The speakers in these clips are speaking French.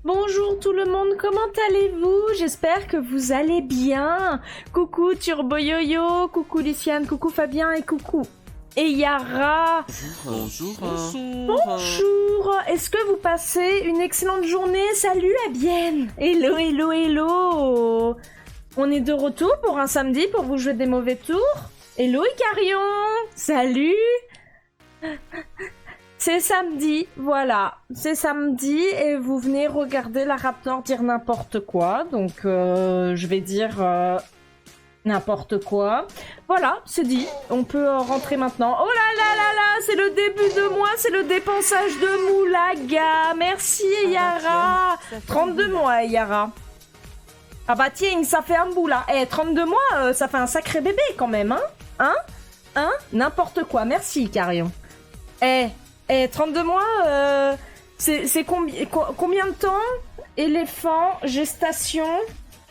Bonjour tout le monde, comment allez-vous? J'espère que vous allez bien. Coucou Turbo Yo-Yo, coucou Luciane, coucou Fabien et coucou Yara. Bonjour. Bonjour, est-ce que vous passez une excellente journée? Salut la Bienne. Hello, hello, hello. On est de retour pour un samedi pour vous jouer des mauvais tours. Hello Icarion. Salut. C'est samedi, voilà, c'est samedi et vous venez regarder la Raptor dire n'importe quoi, donc je vais dire n'importe quoi. Voilà, c'est dit, on peut rentrer maintenant. Oh là là là là, c'est le début de mois, c'est le dépensage de Moulaga. Merci Yara. 32 mois Yara. Ah bah tiens, ça fait un bout là. 32 mois, ça fait un sacré bébé quand même, hein? Hein? N'importe quoi, merci Carion. 32 mois, c'est combien de temps? Éléphant, gestation.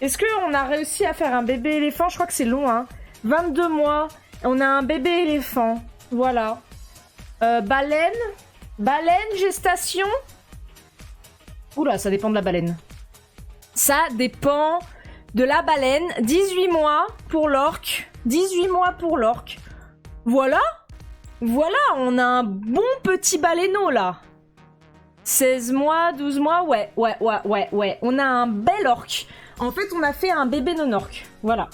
Est-ce qu'on a réussi à faire un bébé éléphant? Je crois que c'est long, hein. 22 mois, on a un bébé éléphant. Voilà. Baleine, gestation. Oula, ça dépend de la baleine. Ça dépend de la baleine. 18 mois pour l'orque. 18 mois pour l'orque. Voilà. Voilà, on a un bon petit baleineau, là. 16 mois, 12 mois, ouais. On a un bel orque. En fait, on a fait un bébé non-orque. Voilà.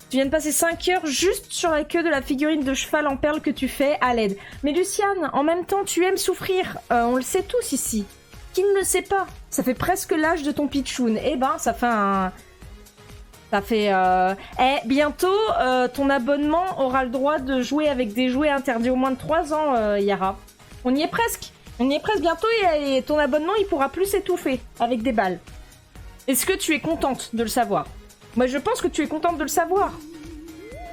Tu viens de passer 5 heures juste sur la queue de la figurine de cheval en perles que tu fais à l'aide. Mais Luciane, en même temps, tu aimes souffrir. On le sait tous ici. Qui ne le sait pas? Ça fait presque l'âge de ton pitchoun. Eh ben, ça fait un... Ça fait... bientôt, ton abonnement aura le droit de jouer avec des jouets interdits aux moins de 3 ans, Yara. On y est presque. On y est presque bientôt et ton abonnement, il pourra plus s'étouffer avec des balles. Est-ce que tu es contente de le savoir? Moi, je pense que tu es contente de le savoir.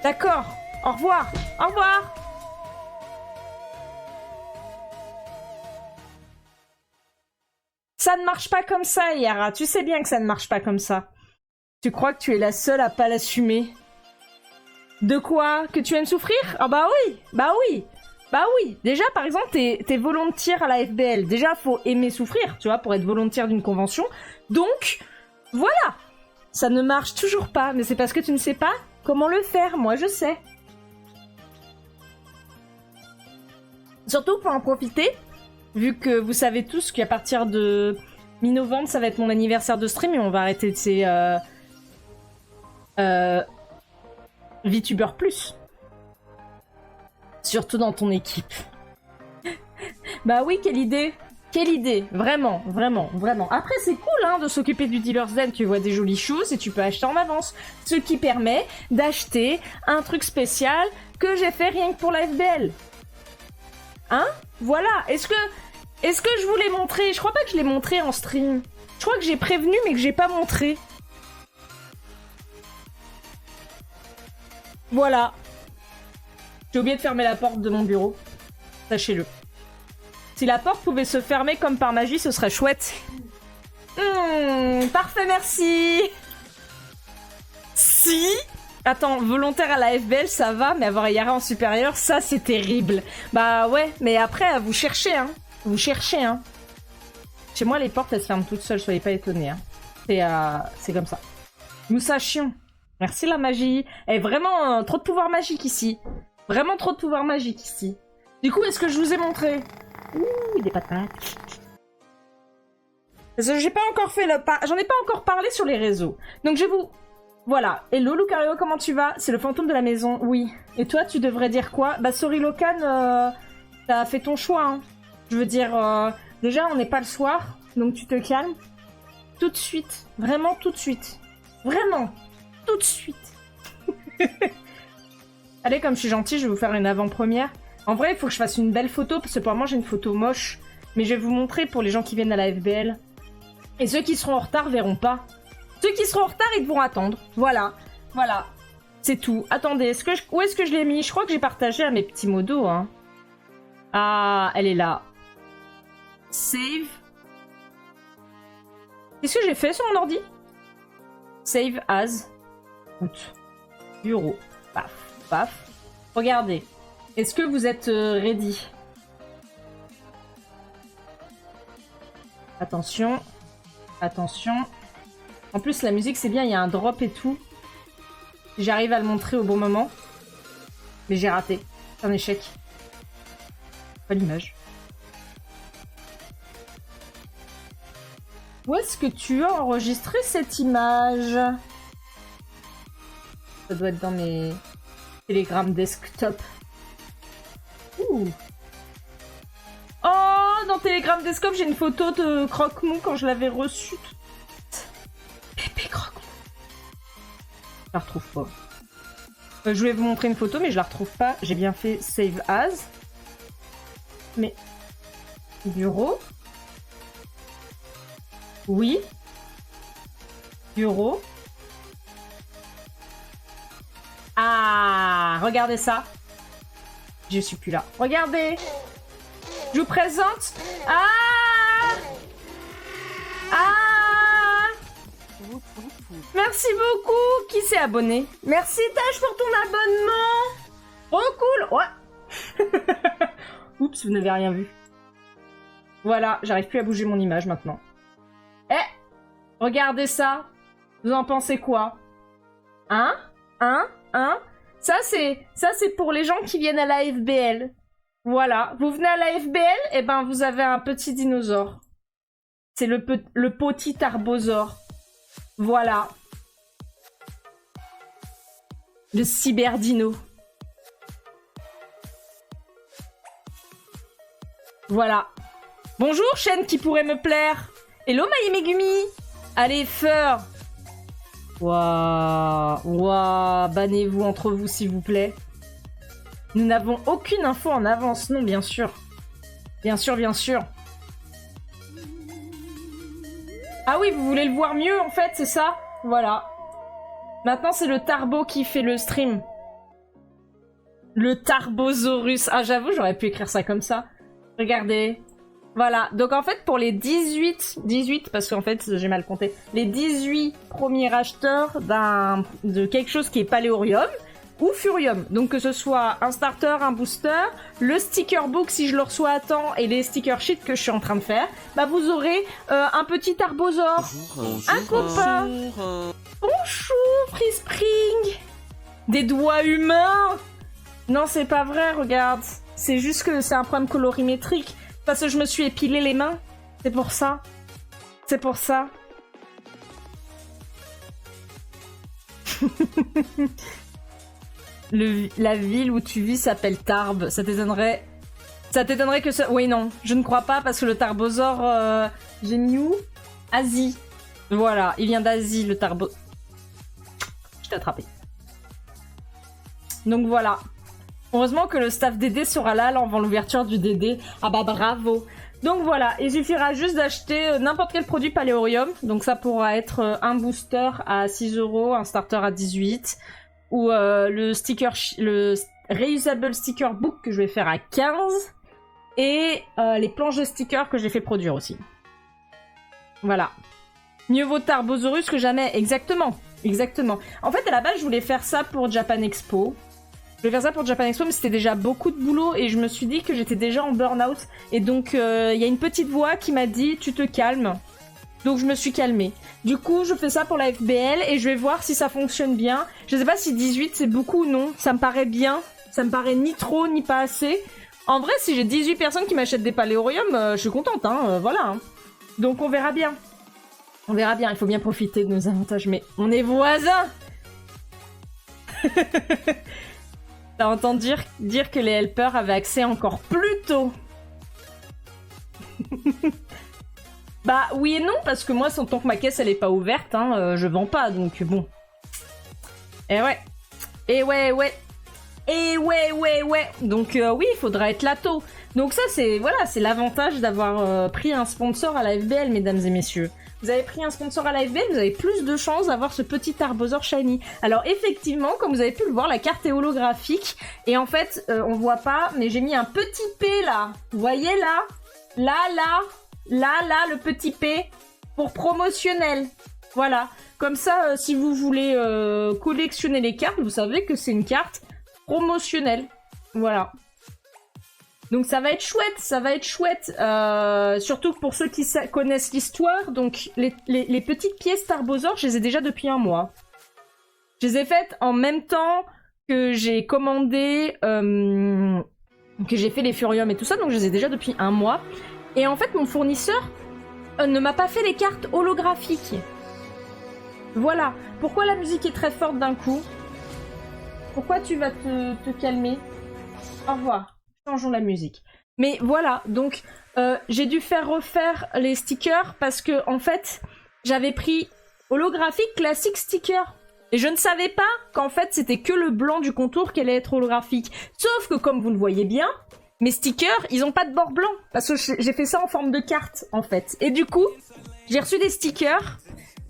D'accord. Au revoir. Au revoir. Ça ne marche pas comme ça, Yara. Tu sais bien que ça ne marche pas comme ça. Tu crois que tu es la seule à pas l'assumer? De quoi? Que tu aimes souffrir? Ah bah oui. Déjà, par exemple, t'es volontaire à la FBL. Déjà, faut aimer souffrir, tu vois, pour être volontaire d'une convention. Donc, voilà. Ça ne marche toujours pas, mais c'est parce que tu ne sais pas comment le faire. Moi, je sais. Surtout pour en profiter, vu que vous savez tous qu'à partir de mi-novembre, ça va être mon anniversaire de stream et on va arrêter de ces... VTuber Plus. Surtout dans ton équipe. Bah oui, quelle idée. Quelle idée. Vraiment. Après, c'est cool hein, de s'occuper du dealer's den. Tu vois des jolies choses et tu peux acheter en avance. Ce qui permet d'acheter un truc spécial que j'ai fait rien que pour la FBL. Hein? Voilà. Est-ce que je vous l'ai montré? Je crois pas que je l'ai montré en stream. Je crois que j'ai prévenu mais que j'ai pas montré. Voilà. J'ai oublié de fermer la porte de mon bureau. Sachez-le. Si la porte pouvait se fermer comme par magie, ce serait chouette. Parfait, merci. Si. Attends, volontaire à la FBL, ça va, mais avoir Yara en supérieur, ça, c'est terrible. Bah ouais, mais après, vous cherchez, hein. Vous cherchez, hein. Chez moi, les portes, elles se ferment toutes seules, soyez pas étonnés, hein. C'est comme ça. Nous sachions. Merci la magie. Vraiment trop de pouvoir magique ici. Vraiment trop de pouvoir magique ici. Du coup, est-ce que je vous ai montré? Ouh, des patates. Parce que j'ai pas encore fait j'en ai pas encore parlé sur les réseaux. Donc je vous... Voilà. Hello Lucario, comment tu vas? C'est le fantôme de la maison, oui. Et toi, tu devrais dire quoi? Bah sorry Locan, t'as fait ton choix, hein. Je veux dire, déjà, on n'est pas le soir, donc tu te calmes. Tout de suite. Vraiment tout de suite. Vraiment. Tout de suite. Allez, comme je suis gentille, je vais vous faire une avant-première. En vrai, il faut que je fasse une belle photo, parce que pour moi, j'ai une photo moche. Mais je vais vous montrer pour les gens qui viennent à la FBL. Et ceux qui seront en retard verront pas. Ceux qui seront en retard, ils devront attendre. Voilà. Voilà. C'est tout. Attendez, où est-ce que je l'ai mis? Je crois que j'ai partagé à mes petits modos, hein. Ah, elle est là. Save. Qu'est-ce que j'ai fait sur mon ordi? Save as. Bureau. Paf, paf. Regardez. Est-ce que vous êtes ready? Attention. Attention. En plus, la musique, c'est bien, il y a un drop et tout. J'arrive à le montrer au bon moment. Mais j'ai raté. C'est un échec. Pas l'image. Où est-ce que tu as enregistré cette image? Ça doit être dans mes Telegram desktop. Ouh. Oh, dans Telegram desktop, j'ai une photo de Croque-Mou quand je l'avais reçue. Pépé Croque-Mou. Je la retrouve pas. Je vais vous montrer une photo, mais je la retrouve pas. J'ai bien fait Save As. Mais... Bureau. Oui. Bureau. Ah, regardez ça. Je suis plus là. Regardez. Je vous présente. Ah. Ah. Merci beaucoup. Qui s'est abonné? Merci Tash pour ton abonnement. Oh cool. Ouais. Oups, vous n'avez rien vu. Voilà, j'arrive plus à bouger mon image maintenant. Eh, regardez ça. Vous en pensez quoi? Hein? Ça c'est pour les gens qui viennent à la FBL. Voilà, vous venez à la FBL, et ben vous avez un petit dinosaure. C'est le petit arbosaure. Voilà. Le cyberdino. Voilà. Bonjour, chaîne qui pourrait me plaire. Hello, Megumi. Allez, Feur. Waouh, bannez-vous entre vous, s'il vous plaît. Nous n'avons aucune info en avance, non, bien sûr. Bien sûr. Ah oui, vous voulez le voir mieux, en fait, c'est ça? Voilà. Maintenant, c'est le Tarbo qui fait le stream. Le Tarbosaurus. Ah, j'avoue, j'aurais pu écrire ça comme ça. Regardez. Voilà, donc en fait pour les 18 parce qu'en fait j'ai mal compté, les 18 premiers acheteurs de quelque chose qui est Paléorium ou Furium, donc que ce soit un starter, un booster, le sticker book si je le reçois à temps et les sticker sheets que je suis en train de faire, bah vous aurez un petit arbosaure, un copain, bonjour Free Spring, des doigts humains, non c'est pas vrai, regarde, c'est juste que c'est un problème colorimétrique. Parce que je me suis épilé les mains. C'est pour ça. La ville où tu vis s'appelle Tarbes. Ça t'étonnerait que ça... Oui, non. Je ne crois pas parce que le Tarbosaure... J'ai mis où? Asie. Voilà. Il vient d'Asie, le Tarbo... Je t'ai attrapé. Donc voilà. Heureusement que le staff DD sera là avant l'ouverture du DD. Ah bah bravo. Donc voilà, il suffira juste d'acheter n'importe quel produit Paléorium. Donc ça pourra être un booster à 6€, un starter à 18, ou le reusable sticker book que je vais faire à 15, et les planches de stickers que j'ai fait produire aussi. Voilà. Mieux vaut Tarbosaurus que jamais. Exactement. En fait, à la base, je voulais faire ça pour Japan Expo. Mais c'était déjà beaucoup de boulot et je me suis dit que j'étais déjà en burn-out. Et donc, il y a une petite voix qui m'a dit « Tu te calmes ». Donc, je me suis calmée. Du coup, je fais ça pour la FBL et je vais voir si ça fonctionne bien. Je sais pas si 18 c'est beaucoup ou non. Ça me paraît bien. Ça me paraît ni trop ni pas assez. En vrai, si j'ai 18 personnes qui m'achètent des Paléorium, je suis contente, hein. Voilà. Hein. Donc, on verra bien. Il faut bien profiter de nos avantages. Mais on est voisins. T'as entendu dire que les helpers avaient accès encore plus tôt. Bah oui et non, parce que moi, tant que ma caisse elle est pas ouverte, hein, je vends pas, donc bon. Et ouais. Donc oui, il faudra être là tôt. Donc ça, c'est l'avantage d'avoir pris un sponsor à la FBL, mesdames et messieurs. Vous avez pris un sponsor à la FBL, vous avez plus de chances d'avoir ce petit arbosaure shiny. Alors effectivement, comme vous avez pu le voir, la carte est holographique. Et en fait, on voit pas, mais j'ai mis un petit P là. Vous voyez là, le petit P pour promotionnel. Voilà. Comme ça, si vous voulez collectionner les cartes, vous savez que c'est une carte promotionnelle. Voilà. Donc ça va être chouette, ça va être chouette. Surtout pour ceux qui connaissent l'histoire. Donc les petites pièces Tarbosaur, je les ai déjà depuis un mois. Je les ai faites en même temps que j'ai commandé, que j'ai fait les Furium et tout ça. Donc je les ai déjà depuis un mois. Et en fait, mon fournisseur ne m'a pas fait les cartes holographiques. Voilà. Pourquoi la musique est très forte d'un coup? Pourquoi tu vas te calmer? Au revoir. Changeons la musique. Mais voilà, donc j'ai dû faire refaire les stickers parce que en fait, j'avais pris holographique classique sticker. Et je ne savais pas qu'en fait, c'était que le blanc du contour qui allait être holographique. Sauf que comme vous le voyez bien, mes stickers, ils ont pas de bord blanc parce que j'ai fait ça en forme de carte en fait. Et du coup, j'ai reçu des stickers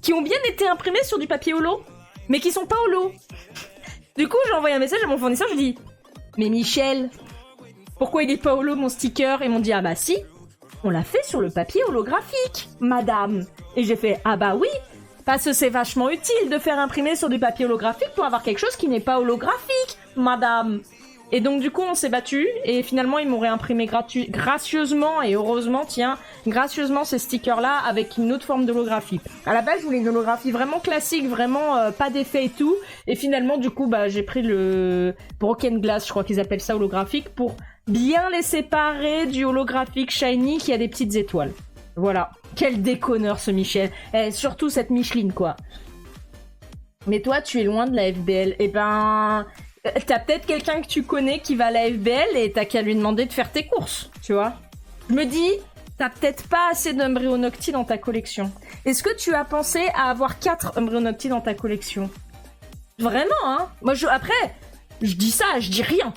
qui ont bien été imprimés sur du papier holo, mais qui sont pas holo. Du coup, j'ai envoyé un message à mon fournisseur, je lui dis « Mais Michel, pourquoi il est pas holo mon sticker ?» Ils m'ont dit « Ah bah si, on l'a fait sur le papier holographique, madame !» Et j'ai fait « Ah bah oui, parce que c'est vachement utile de faire imprimer sur du papier holographique pour avoir quelque chose qui n'est pas holographique, madame !» Et donc du coup on s'est battu et finalement ils m'ont réimprimé gracieusement et heureusement, tiens, gracieusement ces stickers là avec une autre forme d'holographie. À la base je voulais une holographie vraiment classique, vraiment pas d'effet et tout, et finalement du coup bah j'ai pris le Broken Glass, je crois qu'ils appellent ça holographique, pour bien les séparer du holographique shiny qui a des petites étoiles. Voilà, quel déconneur ce Michel, surtout cette Micheline quoi. Mais toi tu es loin de la FBL, et ben... T'as peut-être quelqu'un que tu connais qui va à la FBL et t'as qu'à lui demander de faire tes courses, tu vois. Je me dis, t'as peut-être pas assez d'Umbreonocti dans ta collection. Est-ce que tu as pensé à avoir 4 Umbreonocti dans ta collection? Vraiment, hein? Moi, après, je dis ça, je dis rien.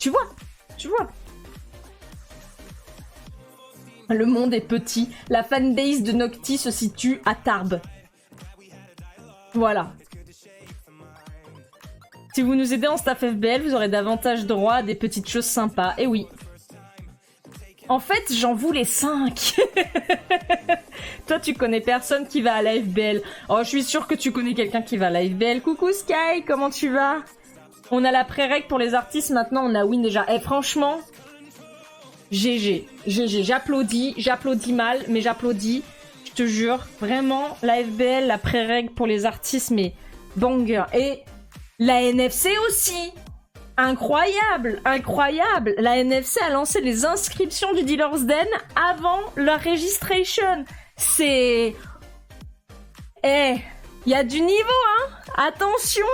Tu vois. Le monde est petit. La fanbase de Nocti se situe à Tarbes. Voilà. Si vous nous aidez en staff FBL, vous aurez davantage droit à des petites choses sympas. Et oui. En fait, j'en voulais 5. Toi, tu connais personne qui va à la FBL. Oh, je suis sûre que tu connais quelqu'un qui va à la FBL. Coucou Sky, comment tu vas? On a la pré-règle pour les artistes, maintenant on a win déjà. Eh, franchement, GG. J'applaudis mal, mais j'applaudis. Je te jure, vraiment, la FBL, la pré-règle pour les artistes, mais banger. Et... la NFC aussi. Incroyable. La NFC a lancé les inscriptions du Dealer's Den avant la registration. C'est... il y a du niveau, hein. Attention.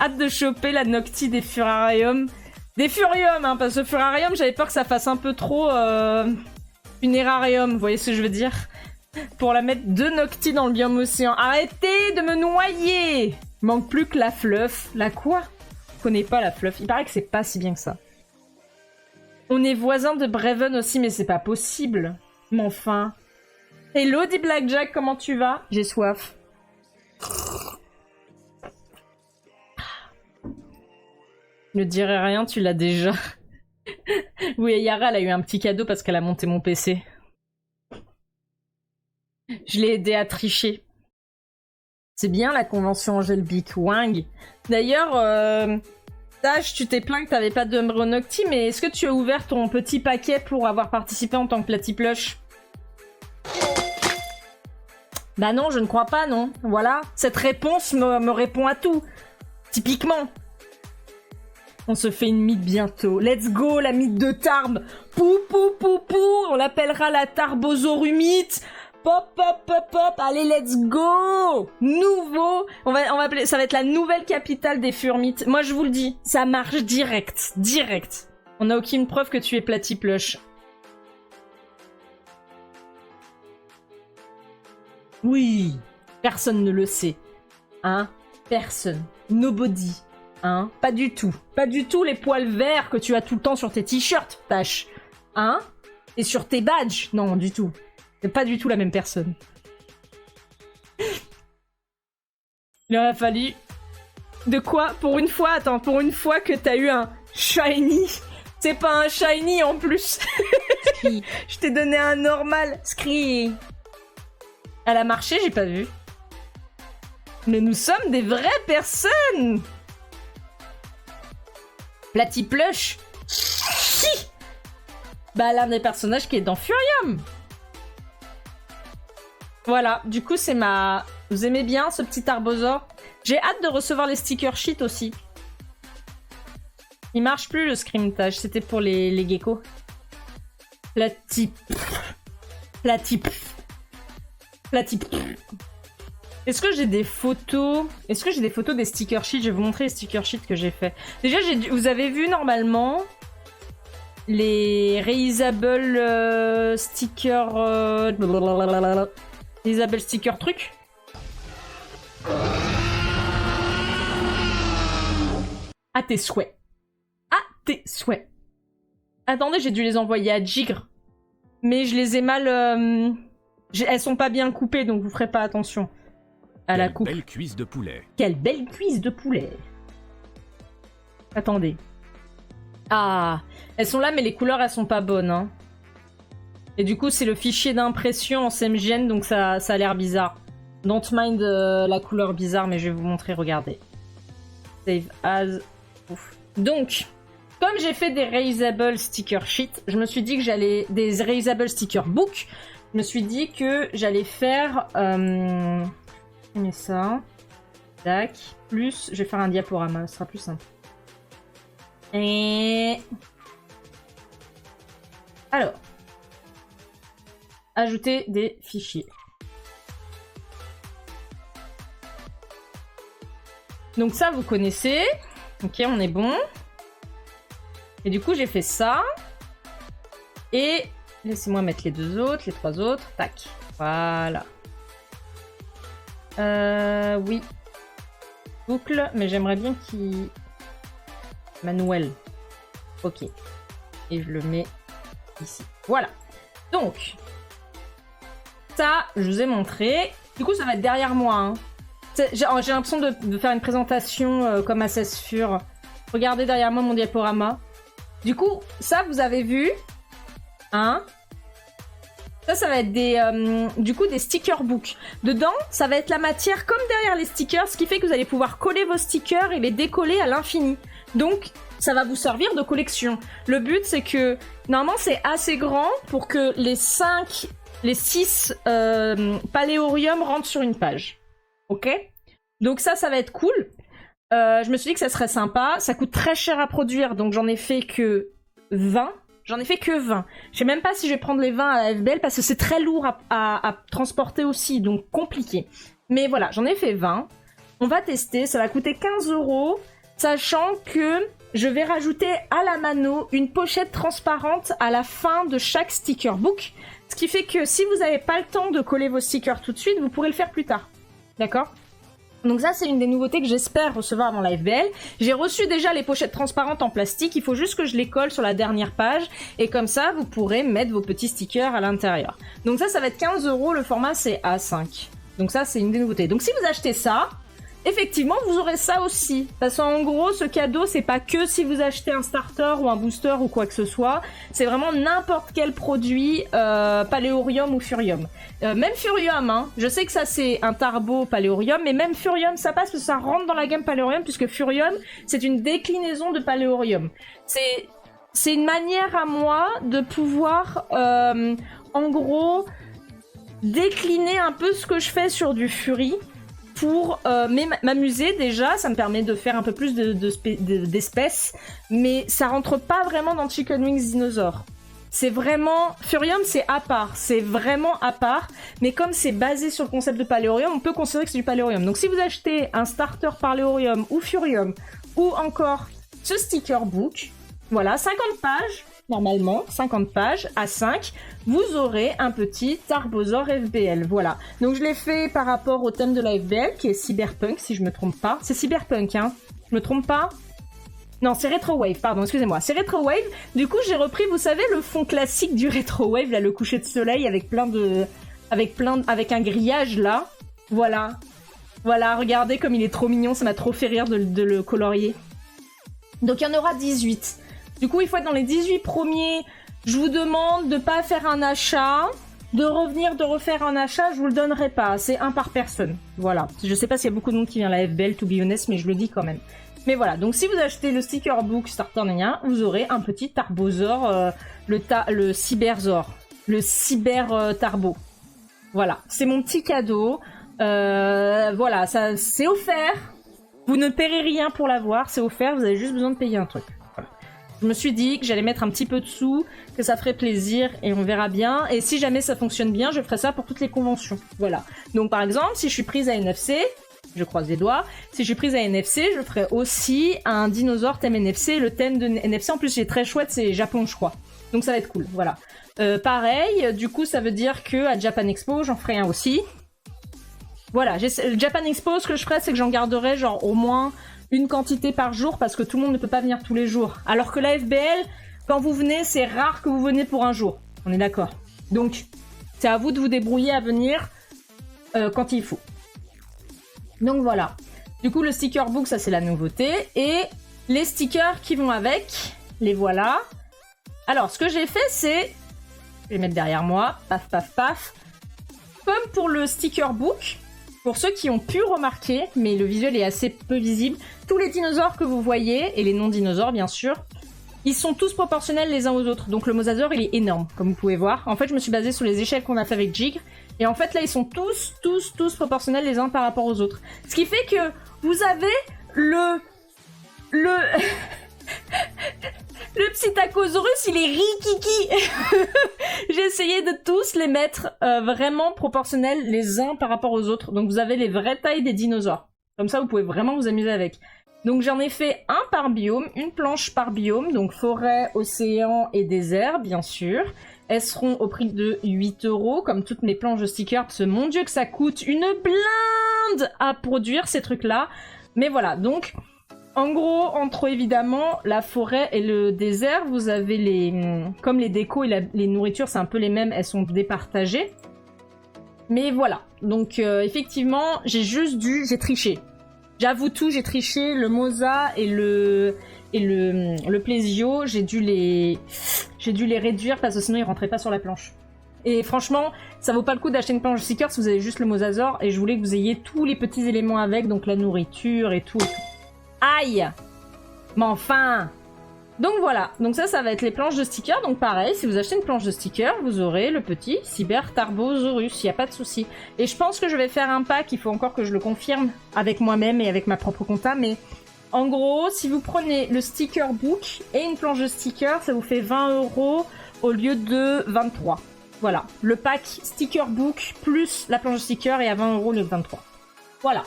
Hâte de choper la Nocti des Furarium. Des Furium, hein, parce que Furarium, j'avais peur que ça fasse un peu trop... funérarium, vous voyez ce que je veux dire? Pour la mettre de Nocti dans le biome océan. Arrêtez de me noyer! Il manque plus que la fluff. La quoi? Je connais pas la fluff. Il paraît que c'est pas si bien que ça. On est voisins de Breven aussi, mais c'est pas possible. Mais enfin. Hello, dit Blackjack, comment tu vas? J'ai soif. Ne dirais rien, tu l'as déjà. Oui, Yara, elle a eu un petit cadeau parce qu'elle a monté mon PC. Je l'ai aidé à tricher. C'est bien la convention Angelbeak, Wang. D'ailleurs, Tash, tu t'es plaint que t'avais pas de Umbreonocti, mais est-ce que tu as ouvert ton petit paquet pour avoir participé en tant que Platiplush? Bah non, je ne crois pas, non. Voilà, cette réponse me répond à tout. Typiquement. On se fait une mythe bientôt. Let's go, la mythe de Tarbes. Pou. On l'appellera la Tarbosaurumite. Pop. Allez, let's go. Nouveau. On va appeler, ça va être la nouvelle capitale des Furmites. Moi, je vous le dis, ça marche direct. On n'a aucune preuve que tu es Platiplush. Oui. Personne ne le sait. Hein? Personne. Nobody. Hein? Pas du tout les poils verts que tu as tout le temps sur tes t-shirts, Tash. Hein? Et sur tes badges. Non, du tout. C'est pas du tout la même personne. Il aurait fallu... De quoi? Pour une fois, attends, pour une fois que t'as eu un shiny. C'est pas un shiny en plus. Je t'ai donné un normal. Scree. Elle a marché, j'ai pas vu. Mais nous sommes des vraies personnes. Platyplush. Si. Bah, l'un des personnages qui est dans Furium. Voilà, du coup, c'est ma... Vous aimez bien ce petit Arbosaur? J'ai hâte de recevoir les sticker sheets aussi. Il marche plus le scrimtage, c'était pour les geckos. Platyp. Est-ce que j'ai des photos? Est-ce que j'ai des photos des sticker sheets? Je vais vous montrer les sticker sheets que j'ai fait. Déjà, vous avez vu normalement les reusable stickers... reusable sticker trucs. À tes souhaits. À tes souhaits. Attendez, j'ai dû les envoyer à Jigre. Mais je les ai mal... elles sont pas bien coupées, donc vous ferez pas attention à la coupe. Quelle belle cuisse de poulet. Quelle belle cuisse de poulet. Attendez. Ah, elles sont là, mais les couleurs, elles sont pas bonnes. Hein. Et du coup, c'est le fichier d'impression en CMJN, donc ça a l'air bizarre. Don't mind la couleur bizarre, mais je vais vous montrer, regardez. Save as... Ouf. Donc, comme j'ai fait des reusable sticker sheets, je me suis dit que j'allais... Des reusable sticker book, je me suis dit que j'allais faire... Mais ça... Tac. Plus, je vais faire un diaporama, ce sera plus simple. Et... Alors... Ajouter des fichiers. Donc ça, vous connaissez. Ok, on est bon. Et du coup, j'ai fait ça. Et laissez-moi mettre les deux autres, les trois autres. Tac. Voilà. Oui. Boucle, mais j'aimerais bien qu'il... Manuel. Ok. Et je le mets ici. Voilà. Donc, ça, je vous ai montré. Du coup, ça va être derrière moi. Hein. J'ai l'impression de faire une présentation comme à 16 Fur. Regardez derrière moi mon diaporama. Du coup, ça, vous avez vu. Hein? Ça va être des sticker books. Dedans, ça va être la matière comme derrière les stickers, ce qui fait que vous allez pouvoir coller vos stickers et les décoller à l'infini. Donc, ça va vous servir de collection. Le but, c'est que, normalement, c'est assez grand pour que les 6 paléoriums rentrent sur une page. Ok? Donc ça va être cool. Je me suis dit que ça serait sympa. Ça coûte très cher à produire, donc j'en ai fait que 20. J'en ai fait que 20. Je sais même pas si je vais prendre les 20 à la FBL parce que c'est très lourd à transporter aussi, donc compliqué. Mais voilà, j'en ai fait 20. On va tester, ça va coûter 15 €, sachant que je vais rajouter à la mano une pochette transparente à la fin de chaque sticker book. Ce qui fait que si vous n'avez pas le temps de coller vos stickers tout de suite, vous pourrez le faire plus tard. D'accord ? Donc ça, c'est une des nouveautés que j'espère recevoir dans la FBL. J'ai reçu déjà les pochettes transparentes en plastique. Il faut juste que je les colle sur la dernière page. Et comme ça, vous pourrez mettre vos petits stickers à l'intérieur. Donc ça va être 15 €. Le format, c'est A5. Donc ça, c'est une des nouveautés. Donc si vous achetez ça, effectivement, vous aurez ça aussi. Parce qu'en gros, ce cadeau, c'est pas que si vous achetez un starter ou un booster ou quoi que ce soit. C'est vraiment n'importe quel produit Paléorium ou Furium. Même Furium, hein. Je sais que ça, c'est un Tarbo Paléorium, mais même Furium, ça passe parce que ça rentre dans la gamme Paléorium, puisque Furium, c'est une déclinaison de Paléorium. C'est une manière à moi de pouvoir, en gros, décliner un peu ce que je fais sur du Fury. Pour m'amuser déjà, ça me permet de faire un peu plus d'espèces, mais ça rentre pas vraiment dans Chicken Wings Dinosaur. C'est vraiment... Furium, c'est à part, c'est vraiment à part, mais comme c'est basé sur le concept de Paléorium, on peut considérer que c'est du Paléorium. Donc si vous achetez un starter Paléorium ou Furium, ou encore ce sticker book, voilà, 50 pages, normalement, 50 pages, à 5, vous aurez un petit Tarbosaur FBL, voilà. Donc je l'ai fait par rapport au thème de la FBL, qui est Cyberpunk, si je me trompe pas. C'est Cyberpunk, hein? Je me trompe pas? Non, c'est Retrowave, pardon, excusez-moi. C'est Retrowave. Du coup, j'ai repris, vous savez, le fond classique du Retrowave, là, le coucher de soleil avec avec un grillage, là. Voilà. Voilà, regardez comme il est trop mignon, ça m'a trop fait rire de le colorier. Donc il y en aura 18. Du coup, il faut être dans les 18 premiers. Je vous demande de pas faire un achat, de refaire un achat, je vous le donnerai pas. C'est un par personne. Voilà. Je sais pas s'il y a beaucoup de monde qui vient à la FBL, to be honest, mais je le dis quand même. Mais voilà, donc si vous achetez le sticker book Starternia, vous aurez un petit Tarbosaur, le Cyberzor, le Cyber Tarbo. Voilà, c'est mon petit cadeau. Voilà, ça c'est offert. Vous ne paierez rien pour l'avoir, c'est offert, vous avez juste besoin de payer un truc. Voilà. Je me suis dit que j'allais mettre un petit peu de sous, que ça ferait plaisir et on verra bien. Et si jamais ça fonctionne bien, je ferai ça pour toutes les conventions. Voilà. Donc par exemple, si je suis prise à NFC, je croise les doigts, si je suis prise à NFC, je ferai aussi un dinosaure thème NFC. Le thème de NFC, en plus, c'est très chouette, c'est Japon, je crois. Donc ça va être cool, voilà. Pareil, du coup, ça veut dire que à Japan Expo, j'en ferai un aussi. Voilà, le Japan Expo, ce que je ferai, c'est que j'en garderai genre au moins une quantité par jour parce que tout le monde ne peut pas venir tous les jours. Alors que la FBL, quand vous venez, c'est rare que vous venez pour un jour. On est d'accord. Donc, c'est à vous de vous débrouiller à venir quand il faut. Donc voilà. Du coup, le sticker book, ça c'est la nouveauté. Et les stickers qui vont avec, les voilà. Alors, ce que j'ai fait, c'est... Je vais les mettre derrière moi. Paf, paf, paf. Comme pour le sticker book, pour ceux qui ont pu remarquer, mais le visuel est assez peu visible, tous les dinosaures que vous voyez, et les non-dinosaures bien sûr, ils sont tous proportionnels les uns aux autres. Donc le mosasaure, il est énorme, comme vous pouvez voir. En fait, je me suis basée sur les échelles qu'on a fait avec Jigre. Et en fait, là, ils sont tous proportionnels les uns par rapport aux autres. Ce qui fait que vous avez le Psittacosaurus, il est rikiki. J'ai essayé de tous les mettre vraiment proportionnels les uns par rapport aux autres. Donc vous avez les vraies tailles des dinosaures. Comme ça, vous pouvez vraiment vous amuser avec. Donc j'en ai fait un par biome, une planche par biome. Donc forêt, océan et désert, bien sûr. Elles seront au prix de 8 €, comme toutes mes planches de stickers, parce que mon dieu que ça coûte une blinde à produire ces trucs-là. Mais voilà, donc, en gros, entre évidemment la forêt et le désert, vous avez les... Comme les décos et les nourritures, c'est un peu les mêmes, elles sont départagées. Mais voilà, donc effectivement, j'ai triché. J'avoue tout, j'ai triché, le Mosa et le Plésio, j'ai dû les réduire parce que sinon ils rentraient pas sur la planche. Et franchement, ça vaut pas le coup d'acheter une planche de sticker si vous avez juste le Mosasaur, et je voulais que vous ayez tous les petits éléments avec, donc la nourriture et tout. Aïe! Mais enfin! Donc voilà, donc ça va être les planches de sticker. Donc pareil, si vous achetez une planche de sticker, vous aurez le petit Cyber Tarbosaurus, il n'y a pas de souci. Et je pense que je vais faire un pack, il faut encore que je le confirme avec moi-même et avec ma propre compta, mais en gros, si vous prenez le sticker book et une planche de sticker, ça vous fait 20 € au lieu de 23. Voilà, le pack sticker book plus la planche de sticker est à 20 € au lieu de 23. Voilà,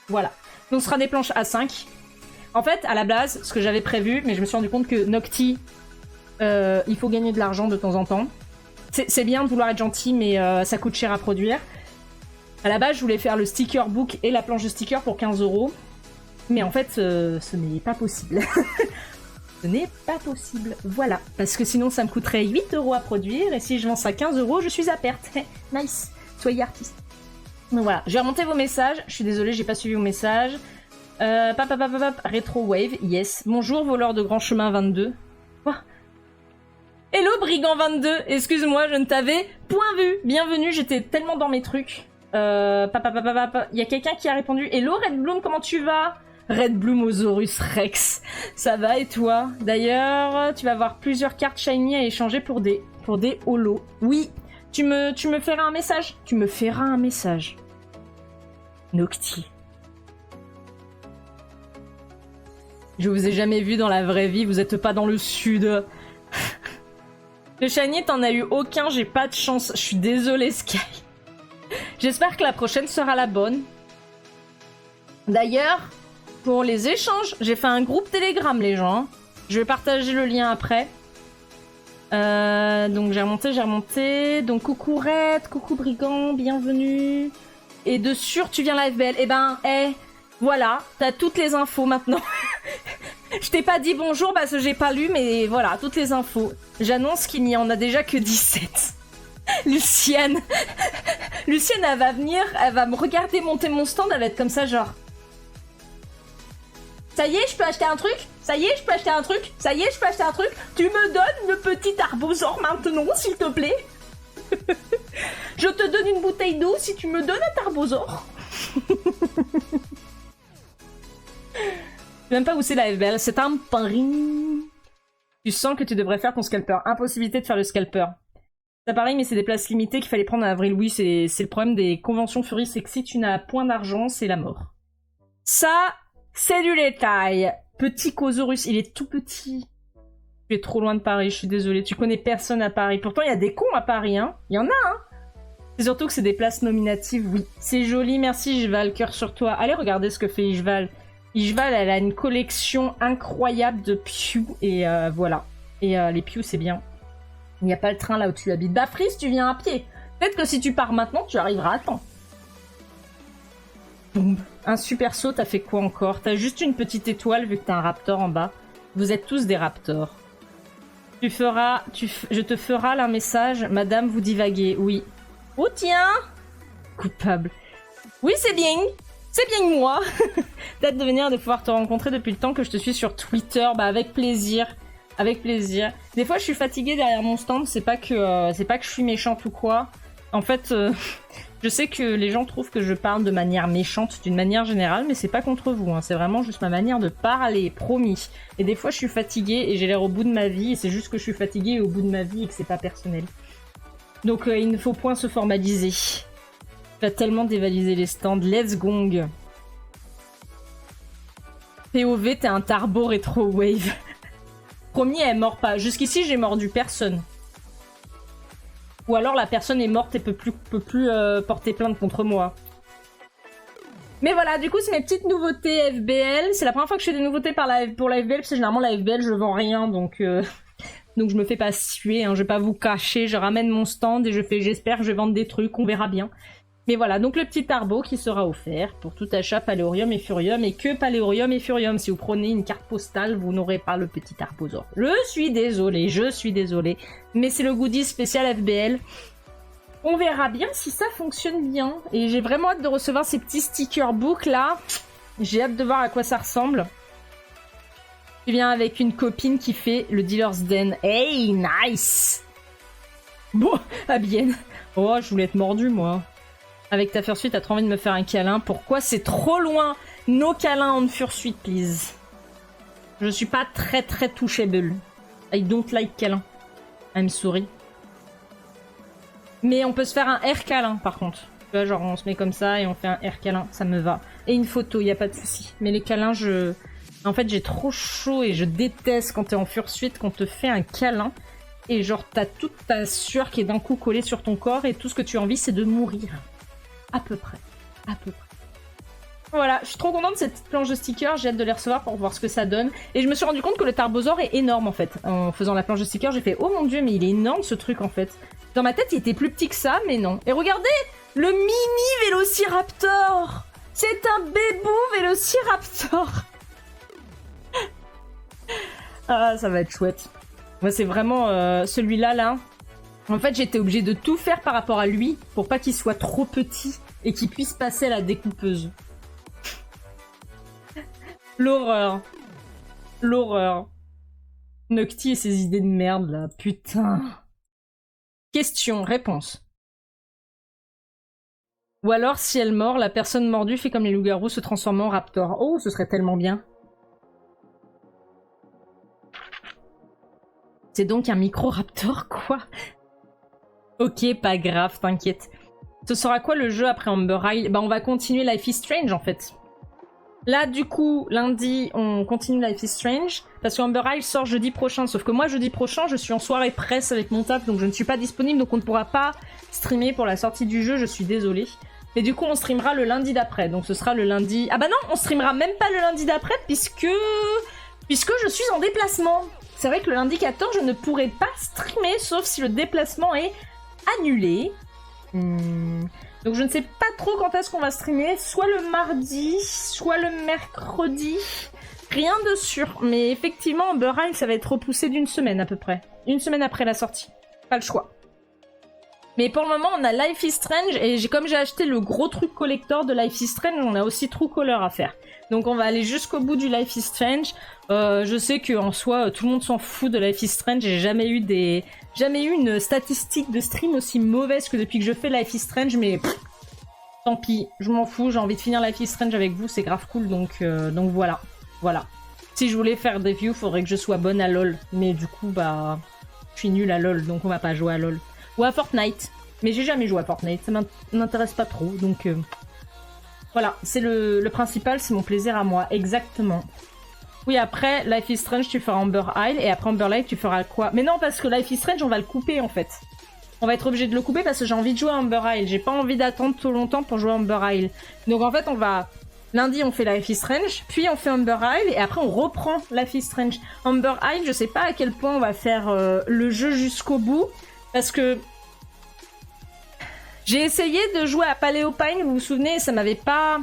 voilà. Donc ce sera des planches A5. En fait, à la base, ce que j'avais prévu, mais je me suis rendu compte que Nocti, il faut gagner de l'argent de temps en temps. C'est bien de vouloir être gentil, mais ça coûte cher à produire. À la base, je voulais faire le sticker book et la planche de sticker pour 15 €. Mais en fait, ce n'est pas possible. Ce n'est pas possible. Voilà. Parce que sinon, ça me coûterait 8 € à produire. Et si je vends ça à 15 €, je suis à perte. Nice. Soyez artiste. Donc voilà. Je vais remonter vos messages. Je suis désolée, j'ai pas suivi vos messages. Retro Wave, yes. Bonjour, voleur de grand chemin 22. Quoi? Hello, brigand 22. Excuse-moi, je ne t'avais point vu. Bienvenue, j'étais tellement dans mes trucs. Il y a quelqu'un qui a répondu. Hello, Red Bloom, comment tu vas? Red Bloomosaurus Rex. Ça va et toi? D'ailleurs, tu vas avoir plusieurs cartes shiny à échanger pour des holos. Oui, tu me feras un message. Tu me feras un message. Nocti. Je vous ai jamais vu dans la vraie vie, vous êtes pas dans le sud. Le shiny, t'en as eu aucun, j'ai pas de chance. Je suis désolée, Sky. J'espère que la prochaine sera la bonne. D'ailleurs, pour les échanges, j'ai fait un groupe Telegram, les gens. Je vais partager le lien après. Donc j'ai remonté. Donc coucou Red, coucou Brigand, bienvenue. Et de sûr, tu viens la FBL. Eh ben, voilà, t'as toutes les infos maintenant. Je t'ai pas dit bonjour parce que j'ai pas lu, mais voilà, toutes les infos. J'annonce qu'il n'y en a déjà que 17. Lucienne. Lucienne, elle va venir, elle va me regarder monter mon stand, elle va être comme ça, genre... Ça y est, je peux acheter un truc? Ça y est, je peux acheter un truc? Ça y est, je peux acheter un truc? Tu me donnes le petit Tarbosaur maintenant, s'il te plaît? Je te donne une bouteille d'eau si tu me donnes un Tarbosaur. sais même pas où c'est la FBL, c'est un pari. Tu sens que tu devrais faire ton scalper. Impossibilité de faire le scalper. C'est pareil, mais c'est des places limitées qu'il fallait prendre en avril. Oui, c'est le problème des conventions Fury, c'est que si tu n'as point d'argent, c'est la mort. Ça, c'est du détail. Petit Cosaurus, il est tout petit. Tu es trop loin de Paris, je suis désolée. Tu connais personne à Paris. Pourtant, il y a des cons à Paris, hein. Il y en a, hein. C'est surtout que c'est des places nominatives, oui. C'est joli, merci Ishval, cœur sur toi. Allez, regardez ce que fait Ishval. Ishval, elle a une collection incroyable de Pew, et voilà. Et les Pew, c'est bien. Il n'y a pas le train là où tu habites. Bah, Freeze, tu viens à pied. Peut-être que si tu pars maintenant, tu arriveras à temps. Boum. Un super saut, t'as fait quoi encore? T'as juste une petite étoile vu que t'as un raptor en bas. Vous êtes tous des raptors. Je te ferai un message. Madame, vous divaguez. Oui. Oh tiens! Coupable. Oui, c'est bien. C'est bien moi. Peut-être de venir de pouvoir te rencontrer depuis le temps que je te suis sur Twitter. Bah, avec plaisir. Avec plaisir. Des fois, je suis fatiguée derrière mon stand. C'est pas que je suis méchante ou quoi. En fait, je sais que les gens trouvent que je parle de manière méchante d'une manière générale, mais c'est pas contre vous. Hein. C'est vraiment juste ma manière de parler, promis. Et des fois, je suis fatiguée et j'ai l'air au bout de ma vie. Et c'est juste que je suis fatiguée au bout de ma vie et que c'est pas personnel. Donc, il ne faut point se formaliser. Tu vas tellement dévaliser les stands. Let's gong. POV, t'es un tarbo rétro wave. Promis, elle mord pas. Jusqu'ici, j'ai mordu personne. Ou alors la personne est morte et peut plus porter plainte contre moi. Mais voilà, du coup, c'est mes petites nouveautés FBL. C'est la première fois que je fais des nouveautés pour la FBL, parce que généralement, la FBL, je vends rien, donc je me fais pas suer, hein, je vais pas vous cacher. Je ramène mon stand et j'espère que je vais vendre des trucs, on verra bien. Mais voilà, donc le petit tarbo qui sera offert pour tout achat Paléorium et Furium, et que Paléorium et Furium. Si vous prenez une carte postale, vous n'aurez pas le petit tarbosaure. Je suis désolée, mais c'est le goodie spécial FBL. On verra bien si ça fonctionne bien. Et j'ai vraiment hâte de recevoir ces petits sticker books là. J'ai hâte de voir à quoi ça ressemble. Je viens avec une copine qui fait le Dealer's Den. Hey, nice! Bon, ah bien. Oh, je voulais être mordu moi. Avec ta fursuit, t'as trop envie de me faire un câlin. Pourquoi c'est trop loin? No câlin on fursuit, please. Je suis pas très touchable. I don't like câlin. I'm sorry. Mais on peut se faire un air câlin par contre. Tu vois, genre on se met comme ça et on fait un air câlin, ça me va. Et une photo, y a pas de souci. Mais les câlins, en fait, j'ai trop chaud et je déteste quand t'es en fursuit, qu'on te fait un câlin. Et genre, t'as toute ta sueur qui est d'un coup collée sur ton corps et tout ce que tu as envie, c'est de mourir. À peu près. Voilà, je suis trop contente de cette petite planche de stickers, j'ai hâte de les recevoir pour voir ce que ça donne. Et je me suis rendu compte que le tarbosaure est énorme en fait. En faisant la planche de stickers, j'ai fait oh mon dieu, mais il est énorme ce truc en fait. Dans ma tête, il était plus petit que ça, mais non. Et regardez, le mini Vélociraptor. C'est un bébou Vélociraptor. Ah, ça va être chouette. Moi, c'est vraiment celui-là, là. En fait, j'étais obligée de tout faire par rapport à lui pour pas qu'il soit trop petit et qu'il puisse passer à la découpeuse. L'horreur. L'horreur. Nocti et ses idées de merde, là. Putain. Question, réponse. Ou alors, si elle mord, la personne mordue fait comme les loups-garous se transformant en raptor. Oh, ce serait tellement bien. C'est donc un micro-raptor, quoi? Ok, pas grave, t'inquiète. Ce sera quoi le jeu après Amber Isle? Bah on va continuer Life is Strange en fait. Là du coup, lundi, on continue Life is Strange, parce que Amber Isle sort jeudi prochain, sauf que moi jeudi prochain, je suis en soirée presse avec mon taf, donc je ne suis pas disponible, donc on ne pourra pas streamer pour la sortie du jeu, je suis désolée. Et du coup, on streamera le lundi d'après, donc ce sera le lundi... Ah bah non, on streamera même pas le lundi d'après, puisque je suis en déplacement. C'est vrai que le lundi 14, je ne pourrai pas streamer, sauf si le déplacement est annulé. Donc je ne sais pas trop quand est-ce qu'on va streamer, soit le mardi, soit le mercredi. Rien de sûr, mais effectivement, Amber Isle, ça va être repoussé d'une semaine à peu près. Une semaine après la sortie. Pas le choix. Mais pour le moment, on a Life is Strange, et comme j'ai acheté le gros truc collector de Life is Strange, on a aussi True Color à faire. Donc on va aller jusqu'au bout du Life is Strange. Je sais qu'en soi, tout le monde s'en fout de Life is Strange. J'ai jamais eu une statistique de stream aussi mauvaise que depuis que je fais Life is Strange, mais tant pis, je m'en fous, j'ai envie de finir Life is Strange avec vous, c'est grave cool, donc voilà. Voilà. Si je voulais faire des views, faudrait que je sois bonne à LoL. Mais du coup, bah, je suis nulle à LoL, donc on va pas jouer à LoL. Ou à Fortnite. Mais j'ai jamais joué à Fortnite, ça m'intéresse pas trop, donc... Voilà, c'est le principal, c'est mon plaisir à moi, exactement. Oui, après, Life is Strange, tu feras Amber Isle, et après Amber Lake, tu feras quoi? Mais non, parce que Life is Strange, on va le couper, en fait. On va être obligé de le couper parce que j'ai envie de jouer à Amber Isle. J'ai pas envie d'attendre trop longtemps pour jouer à Amber Isle. Donc en fait, on va... Lundi, on fait Life is Strange, puis on fait Amber Isle, et après, on reprend Life is Strange. Amber Isle, je sais pas à quel point on va faire le jeu jusqu'au bout, parce que... J'ai essayé de jouer à Paléopine, vous vous souvenez, ça m'avait pas...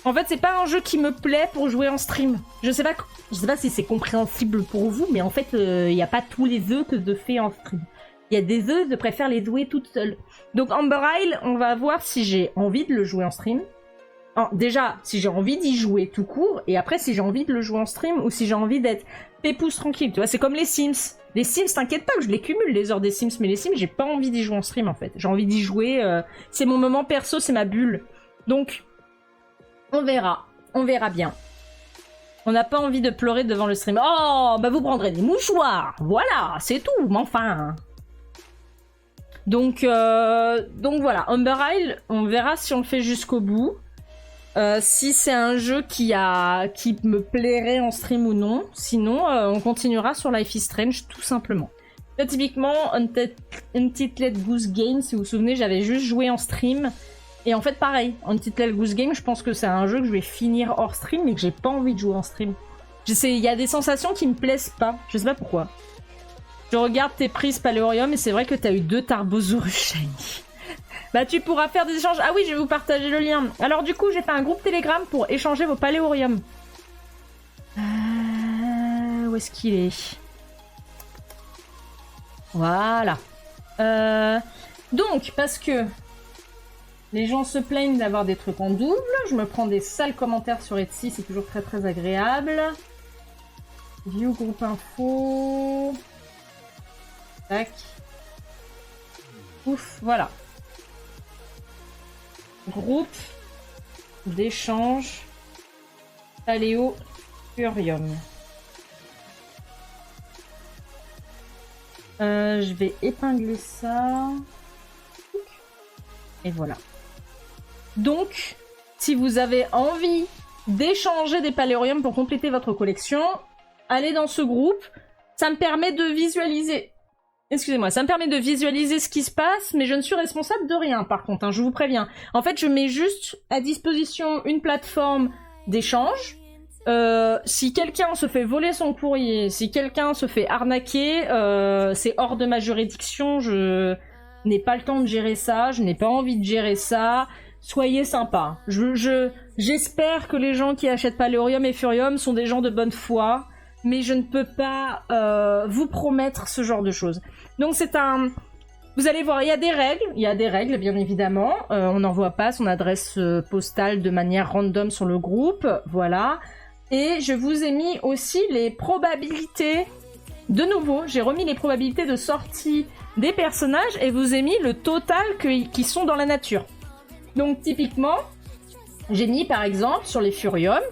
En fait, c'est pas un jeu qui me plaît pour jouer en stream. Je sais pas si c'est compréhensible pour vous, mais en fait, il n'y a pas tous les œufs que de fait en stream. Il y a des œufs, je préfère les jouer toute seule. Donc Amber Isle, on va voir si j'ai envie de le jouer en stream. Déjà, si j'ai envie d'y jouer tout court, et après si j'ai envie de le jouer en stream, ou si j'ai envie d'être pépouze tranquille. Tu vois, c'est comme les Sims. Les Sims, t'inquiète pas que je les cumule les heures des Sims, mais les Sims, j'ai pas envie d'y jouer en stream en fait. J'ai envie d'y jouer, c'est mon moment perso, c'est ma bulle. Donc, on verra bien. On n'a pas envie de pleurer devant le stream. Oh, bah vous prendrez des mouchoirs, voilà, c'est tout, mais enfin... Donc voilà, Amber Isle, on verra si on le fait jusqu'au bout. Si c'est un jeu qui me plairait en stream ou non. Sinon, on continuera sur Life is Strange, tout simplement. Là, typiquement, Untitled Goose Game, si vous vous souvenez, j'avais juste joué en stream. Et en fait, pareil, Untitled Goose Game, je pense que c'est un jeu que je vais finir hors stream, mais que j'ai pas envie de jouer en stream. Il y a des sensations qui me plaisent pas. Je sais pas pourquoi. Je regarde tes prises Paléorium, et c'est vrai que t'as eu 2 Tarbosaurus Shiny. Bah tu pourras faire des échanges. Ah oui, je vais vous partager le lien. Alors du coup, j'ai fait un groupe Telegram pour échanger vos Paléorium. Où est-ce qu'il est? Voilà. Donc, parce que les gens se plaignent d'avoir des trucs en double, je me prends des sales commentaires sur Etsy, c'est toujours très très agréable. View groupe info. Tac. Ouf, voilà. Groupe d'échange Paléo Furium. Je vais épingler ça. Et voilà. Donc, si vous avez envie d'échanger des Paléoriums pour compléter votre collection, allez dans ce groupe. Ça me permet de visualiser... Excusez-moi, ça me permet de visualiser ce qui se passe, mais je ne suis responsable de rien, par contre, hein, je vous préviens. En fait, je mets juste à disposition une plateforme d'échange. Si quelqu'un se fait voler son courrier, si quelqu'un se fait arnaquer, c'est hors de ma juridiction, je n'ai pas le temps de gérer ça, je n'ai pas envie de gérer ça. Soyez sympas. J'espère que les gens qui achètent Paléorium et Furium sont des gens de bonne foi, mais je ne peux pas vous promettre ce genre de choses. Donc c'est un... Vous allez voir, il y a des règles bien évidemment. On n'envoie pas son adresse postale de manière random sur le groupe, voilà. Et je vous ai mis aussi les probabilités. De nouveau, j'ai remis les probabilités de sortie des personnages et vous ai mis le total qui sont dans la nature. Donc typiquement, j'ai mis par exemple sur les Furium,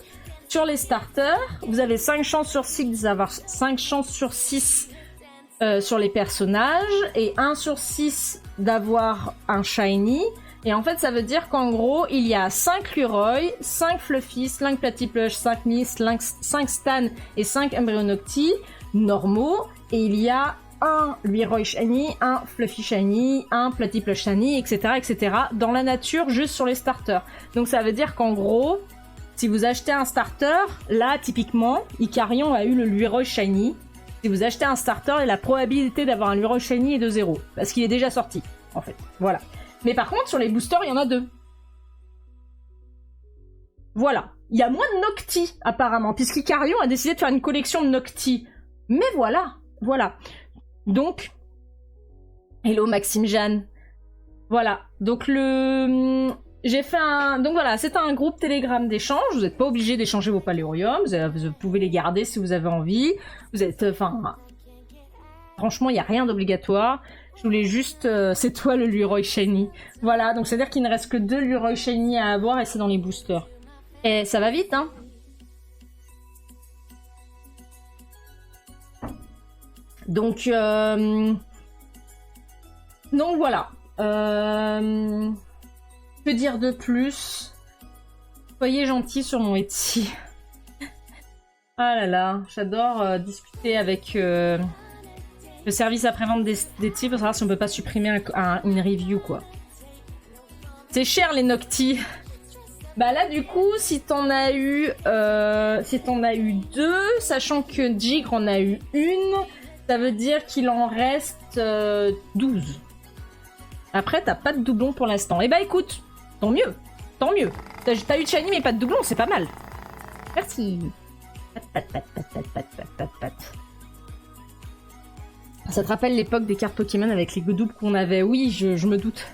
sur les starters, vous avez 5 chances sur 6 d'avoir 5 chances sur 6 sur les personnages et 1 sur 6 d'avoir un shiny. Et en fait, ça veut dire qu'en gros, il y a 5 Leroy, 5 Fluffy, 5 Platyplush, 5 Mist, 5 Stan et 5 Embryonocti normaux. Et il y a un Leroy Shiny, un Fluffy Shiny, un Platyplush Shiny, etc., etc. dans la nature, juste sur les starters. Donc ça veut dire qu'en gros, si vous achetez un starter, là, typiquement, Icarion a eu le Leroy Shiny. Si vous achetez un starter, la probabilité d'avoir un Leroy Shiny est de 0. Parce qu'il est déjà sorti, en fait. Voilà. Mais par contre, sur les boosters, il y en a 2. Voilà. Il y a moins de Nocti, apparemment, puisqu'Icarion a décidé de faire une collection de Nocti. Mais voilà. Voilà. Donc, hello Maxime Jeanne. Voilà. Donc j'ai fait un... Donc voilà, c'est un groupe Telegram d'échange. Vous n'êtes pas obligé d'échanger vos Paléoriums. Vous pouvez les garder si vous avez envie. Vous êtes... Enfin... Franchement, il n'y a rien d'obligatoire. Je voulais juste... c'est toi le Leroy Shiny. Voilà, donc c'est-à-dire qu'il ne reste que 2 Leroy Shiny à avoir et c'est dans les boosters. Et ça va vite, hein. Donc voilà. Que dire de plus? Soyez gentils sur mon Etsy. Ah là là, j'adore discuter avec le service après-vente d'Etsy pour savoir si on peut pas supprimer une review, quoi. C'est cher les Noctis. Bah là du coup, si t'en as eu 2, sachant que Jigre en a eu une, ça veut dire qu'il en reste 12. Après, t'as pas de doublon pour l'instant. Eh bah écoute, tant mieux. T'as eu de shiny mais pas de doublon, c'est pas mal. Merci. Pat. Ça te rappelle l'époque des cartes Pokémon avec les doubles qu'on avait? Oui, je me doute.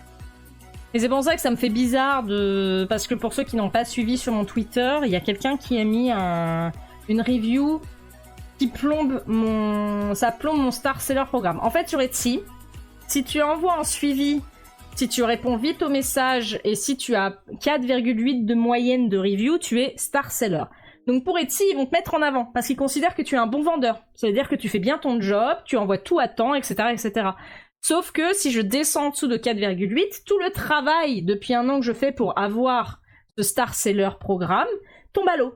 Et c'est pour ça que ça me fait bizarre parce que pour ceux qui n'ont pas suivi sur mon Twitter, il y a quelqu'un qui a mis une review qui plombe mon Star Seller programme. En fait, sur Etsy, si tu envoies en suivi, si tu réponds vite au message et si tu as 4,8 de moyenne de review, tu es Star Seller. Donc pour Etsy, ils vont te mettre en avant parce qu'ils considèrent que tu es un bon vendeur. Ça veut dire que tu fais bien ton job, tu envoies tout à temps, etc., etc. Sauf que si je descends en dessous de 4,8, tout le travail depuis un an que je fais pour avoir ce Star Seller programme tombe à l'eau.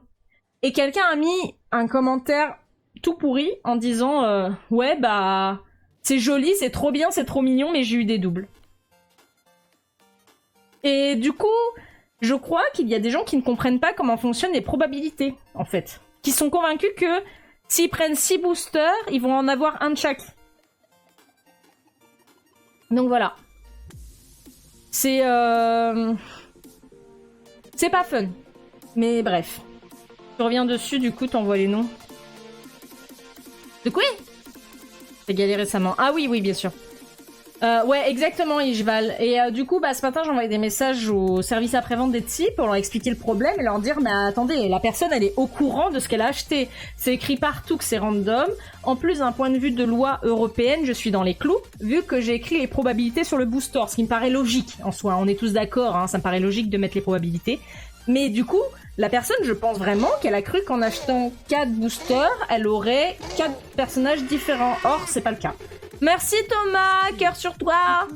Et quelqu'un a mis un commentaire tout pourri en disant ouais bah c'est joli, c'est trop bien, c'est trop mignon, mais j'ai eu des doubles. Et du coup, je crois qu'il y a des gens qui ne comprennent pas comment fonctionnent les probabilités, en fait. Qui sont convaincus que s'ils prennent 6 boosters, ils vont en avoir un de chaque. Donc voilà. C'est pas fun. Mais bref. Tu reviens dessus, du coup, t'envoies les noms. De quoi? J'ai galéré récemment. Ah oui, bien sûr. Ouais, exactement, Ishval. Et du coup, ce matin, j'ai envoyé des messages au service après-vente d'Etsy pour leur expliquer le problème et leur dire, mais attendez, la personne, elle est au courant de ce qu'elle a acheté. C'est écrit partout que c'est random. En plus, d'un point de vue de loi européenne, je suis dans les clous, vu que j'ai écrit les probabilités sur le booster, ce qui me paraît logique, en soi. On est tous d'accord, hein, ça me paraît logique de mettre les probabilités. Mais du coup, la personne, je pense vraiment qu'elle a cru qu'en achetant 4 boosters, elle aurait 4 personnages différents. Or, c'est pas le cas. Merci Thomas, cœur sur toi.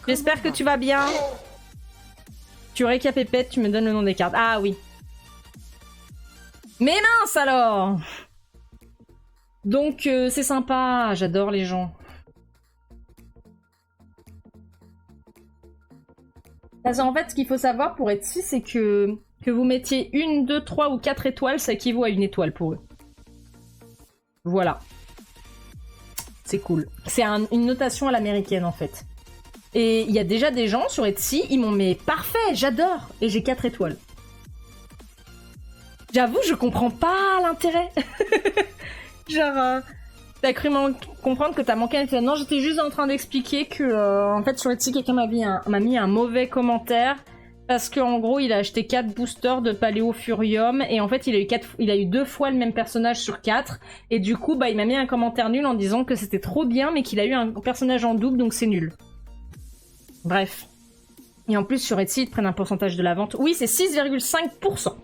J'espère que tu vas bien. Tu récapépètes, tu me donnes le nom des cartes. Ah oui. Mais mince alors. Donc c'est sympa, j'adore les gens. Parce qu'en fait, ce qu'il faut savoir pour Etsy, c'est que vous mettiez 1, 2, 3 ou 4 étoiles, ça équivaut à 1 étoile pour eux. Voilà. C'est cool. C'est une notation à l'américaine en fait. Et il y a déjà des gens sur Etsy, ils m'ont mais parfait, j'adore. Et j'ai 4 étoiles. J'avoue, je comprends pas l'intérêt. Genre, t'as cru comprendre que t'as manqué un étoile. Non, j'étais juste en train d'expliquer que en fait sur Etsy, quelqu'un m'a mis un mauvais commentaire. Parce qu'en gros, il a acheté 4 boosters de Paléo Furium et en fait, il a eu 2 fois le même personnage sur 4 et du coup, il m'a mis un commentaire nul en disant que c'était trop bien mais qu'il a eu un personnage en double donc c'est nul. Bref. Et en plus, sur Etsy, ils te prennent un pourcentage de la vente. Oui, c'est 6,5%.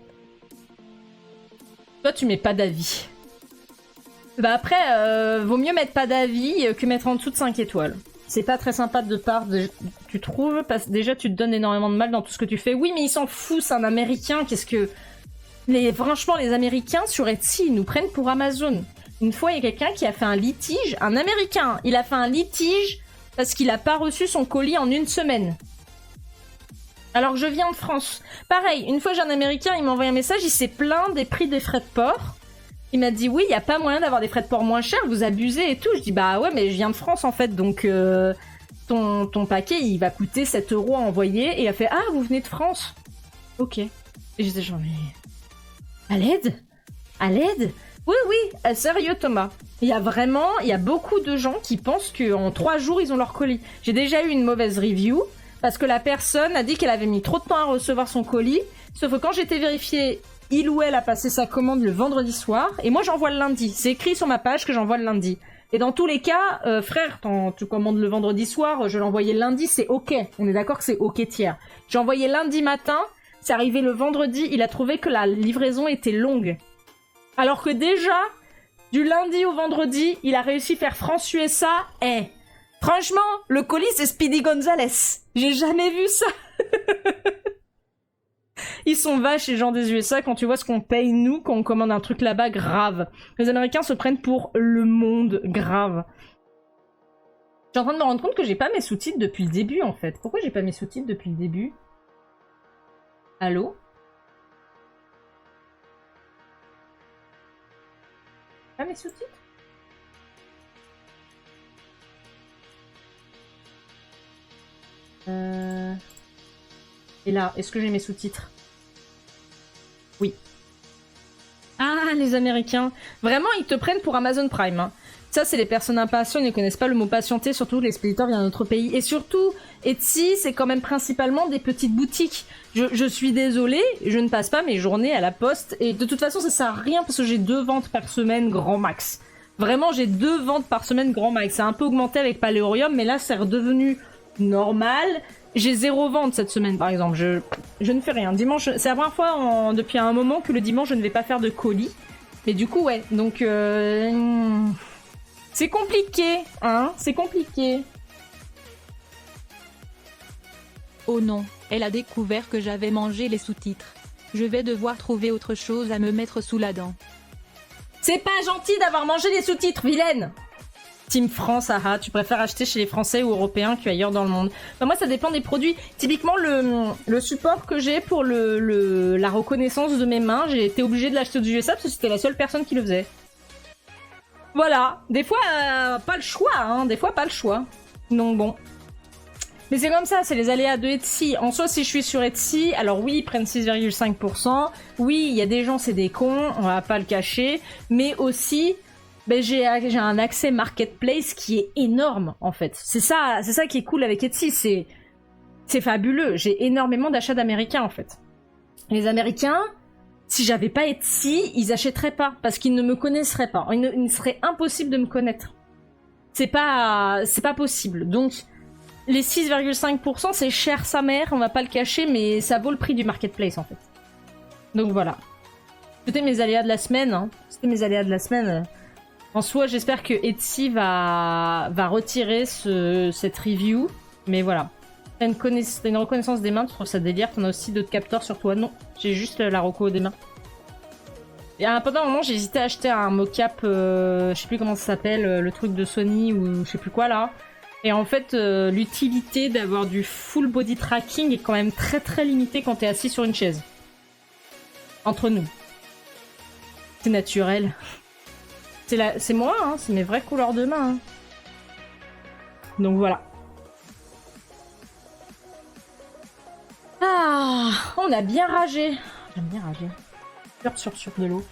Toi, tu mets pas d'avis. Après, vaut mieux mettre pas d'avis que mettre en dessous de 5 étoiles. C'est pas très sympa de part tu trouves, parce que déjà tu te donnes énormément de mal dans tout ce que tu fais. Oui, mais il s'en fout, c'est un Américain, qu'est-ce que... Franchement, les Américains sur Etsy, ils nous prennent pour Amazon. Une fois, il y a quelqu'un qui a fait un litige, un Américain, il a fait un litige parce qu'il a pas reçu son colis en 1 semaine. Alors que je viens de France. Pareil, une fois j'ai un Américain, il m'a envoyé un message, il s'est plaint des prix des frais de port. Il m'a dit oui, il y a pas moyen d'avoir des frais de port moins chers, vous abusez et tout. Je dis bah ouais, mais je viens de France en fait, donc ton paquet il va coûter 7 € à envoyer. Et il a fait ah, vous venez de France? Ok. Et j'étais genre mais à l'aide? À l'aide? Oui, sérieux Thomas. Il y a beaucoup de gens qui pensent qu'en 3 jours ils ont leur colis. J'ai déjà eu une mauvaise review parce que la personne a dit qu'elle avait mis trop de temps à recevoir son colis. Sauf que quand j'étais vérifiée, il ou elle a passé sa commande le vendredi soir et moi j'envoie le lundi. C'est écrit sur ma page que j'envoie le lundi. Et dans tous les cas, frère, tu commandes le vendredi soir, je l'ai envoyé le lundi, c'est ok. On est d'accord que c'est ok tiers. J'ai envoyé lundi matin, c'est arrivé le vendredi, il a trouvé que la livraison était longue. Alors que déjà, Du lundi au vendredi, il a réussi à faire France-USA. Franchement, le colis, c'est Speedy Gonzalez. J'ai jamais vu ça. Ils sont vaches, les gens des USA, quand tu vois ce qu'on paye, nous, quand on commande un truc là-bas, grave. Les Américains se prennent pour le monde, grave. Je suis en train de me rendre compte que j'ai pas mes sous-titres depuis le début, en fait. Pourquoi j'ai pas mes sous-titres depuis le début? Allô? Pas mes sous-titres? Et là, est-ce que j'ai mes sous-titres? Oui. Ah, les Américains. Vraiment, ils te prennent pour Amazon Prime. Hein. Ça, c'est les personnes impatientes, ils ne connaissent pas le mot patienter, surtout l'expéditeur vient d'un autre pays. Et surtout, Etsy, c'est quand même principalement des petites boutiques. Je suis désolée, je ne passe pas mes journées à la poste. Et de toute façon, ça sert à rien parce que j'ai 2 ventes par semaine, grand max. Vraiment, j'ai 2 ventes par semaine, grand max. Ça a un peu augmenté avec Paléorium, mais là, c'est redevenu normal. J'ai 0 vente cette semaine, par exemple. Je ne fais rien. Dimanche, c'est la première fois depuis un moment que le dimanche, je ne vais pas faire de colis. Mais du coup, ouais. Donc, c'est compliqué, hein. C'est compliqué. Oh non, elle a découvert que j'avais mangé les sous-titres. Je vais devoir trouver autre chose à me mettre sous la dent. C'est pas gentil d'avoir mangé les sous-titres, vilaine. Team France, tu préfères acheter chez les Français ou Européens qu'ailleurs dans le monde. Enfin, moi, ça dépend des produits. Typiquement, le support que j'ai pour la reconnaissance de mes mains, j'ai été obligée de l'acheter aux USA parce que c'était la seule personne qui le faisait. Voilà. Des fois, pas le choix, hein. Des fois, pas le choix. Donc bon. Mais c'est comme ça, c'est les aléas de Etsy. En soi, si je suis sur Etsy, alors oui, ils prennent 6,5%. Oui, il y a des gens, c'est des cons, on va pas le cacher. Mais aussi... Ben, j'ai un accès marketplace qui est énorme en fait. C'est ça qui est cool avec Etsy, c'est fabuleux. J'ai énormément d'achats d'Américains en fait. Les Américains, si j'avais pas Etsy, ils achèteraient pas parce qu'ils ne me connaisseraient pas. Il serait impossible de me connaître. C'est pas possible. Donc les 6,5%, c'est cher sa mère, on va pas le cacher, mais ça vaut le prix du marketplace en fait. Donc voilà. C'était mes aléas de la semaine. Hein. C'était mes aléas de la semaine. En soi, j'espère que Etsy va retirer cette review. Mais voilà. T'as une reconnaissance des mains, tu trouves ça délire. T'en as aussi d'autres capteurs sur toi. Non, j'ai juste la reco des mains. Et pendant un moment, j'ai hésité à acheter un mocap, je sais plus comment ça s'appelle, le truc de Sony ou je sais plus quoi là. Et en fait, l'utilité d'avoir du full body tracking est quand même très très limitée quand t'es assis sur une chaise. Entre nous. C'est naturel. C'est moi, hein, c'est mes vraies couleurs de main. Hein. Donc voilà. Ah, on a bien ragé. J'aime bien rager. Sur de l'eau.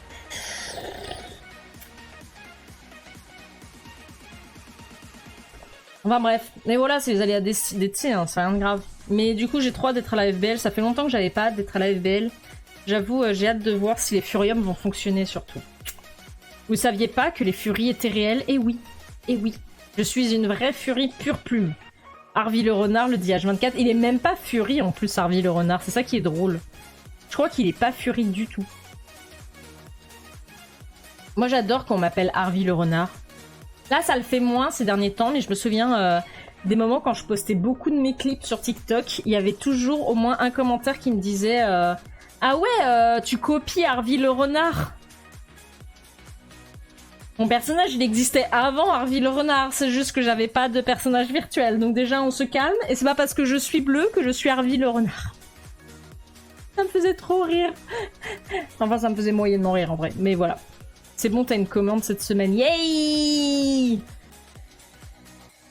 Enfin bref. Mais voilà, c'est les aléas d'Etsy, hein, c'est rien de grave. Mais du coup, j'ai trop hâte d'être à la FBL. Ça fait longtemps que j'avais pas hâte d'être à la FBL. J'avoue, j'ai hâte de voir si les Furium vont fonctionner surtout. Vous saviez pas que les furies étaient réelles? Eh oui, eh oui. Je suis une vraie furie pure plume. Harvey le renard, le dit H24. Il est même pas furie en plus, Harvey le renard. C'est ça qui est drôle. Je crois qu'il est pas furie du tout. Moi j'adore qu'on m'appelle Harvey le renard. Là ça le fait moins ces derniers temps, mais je me souviens des moments quand je postais beaucoup de mes clips sur TikTok, il y avait toujours au moins un commentaire qui me disait ah ouais, tu copies Harvey le renard. Mon personnage, il existait avant Harvey le renard, c'est juste que j'avais pas de personnage virtuel. Donc déjà, on se calme, et c'est pas parce que je suis bleu que je suis Harvey le renard. Ça me faisait trop rire. Enfin, ça me faisait moyennement rire en vrai, mais voilà. C'est bon, t'as une commande cette semaine. Yay!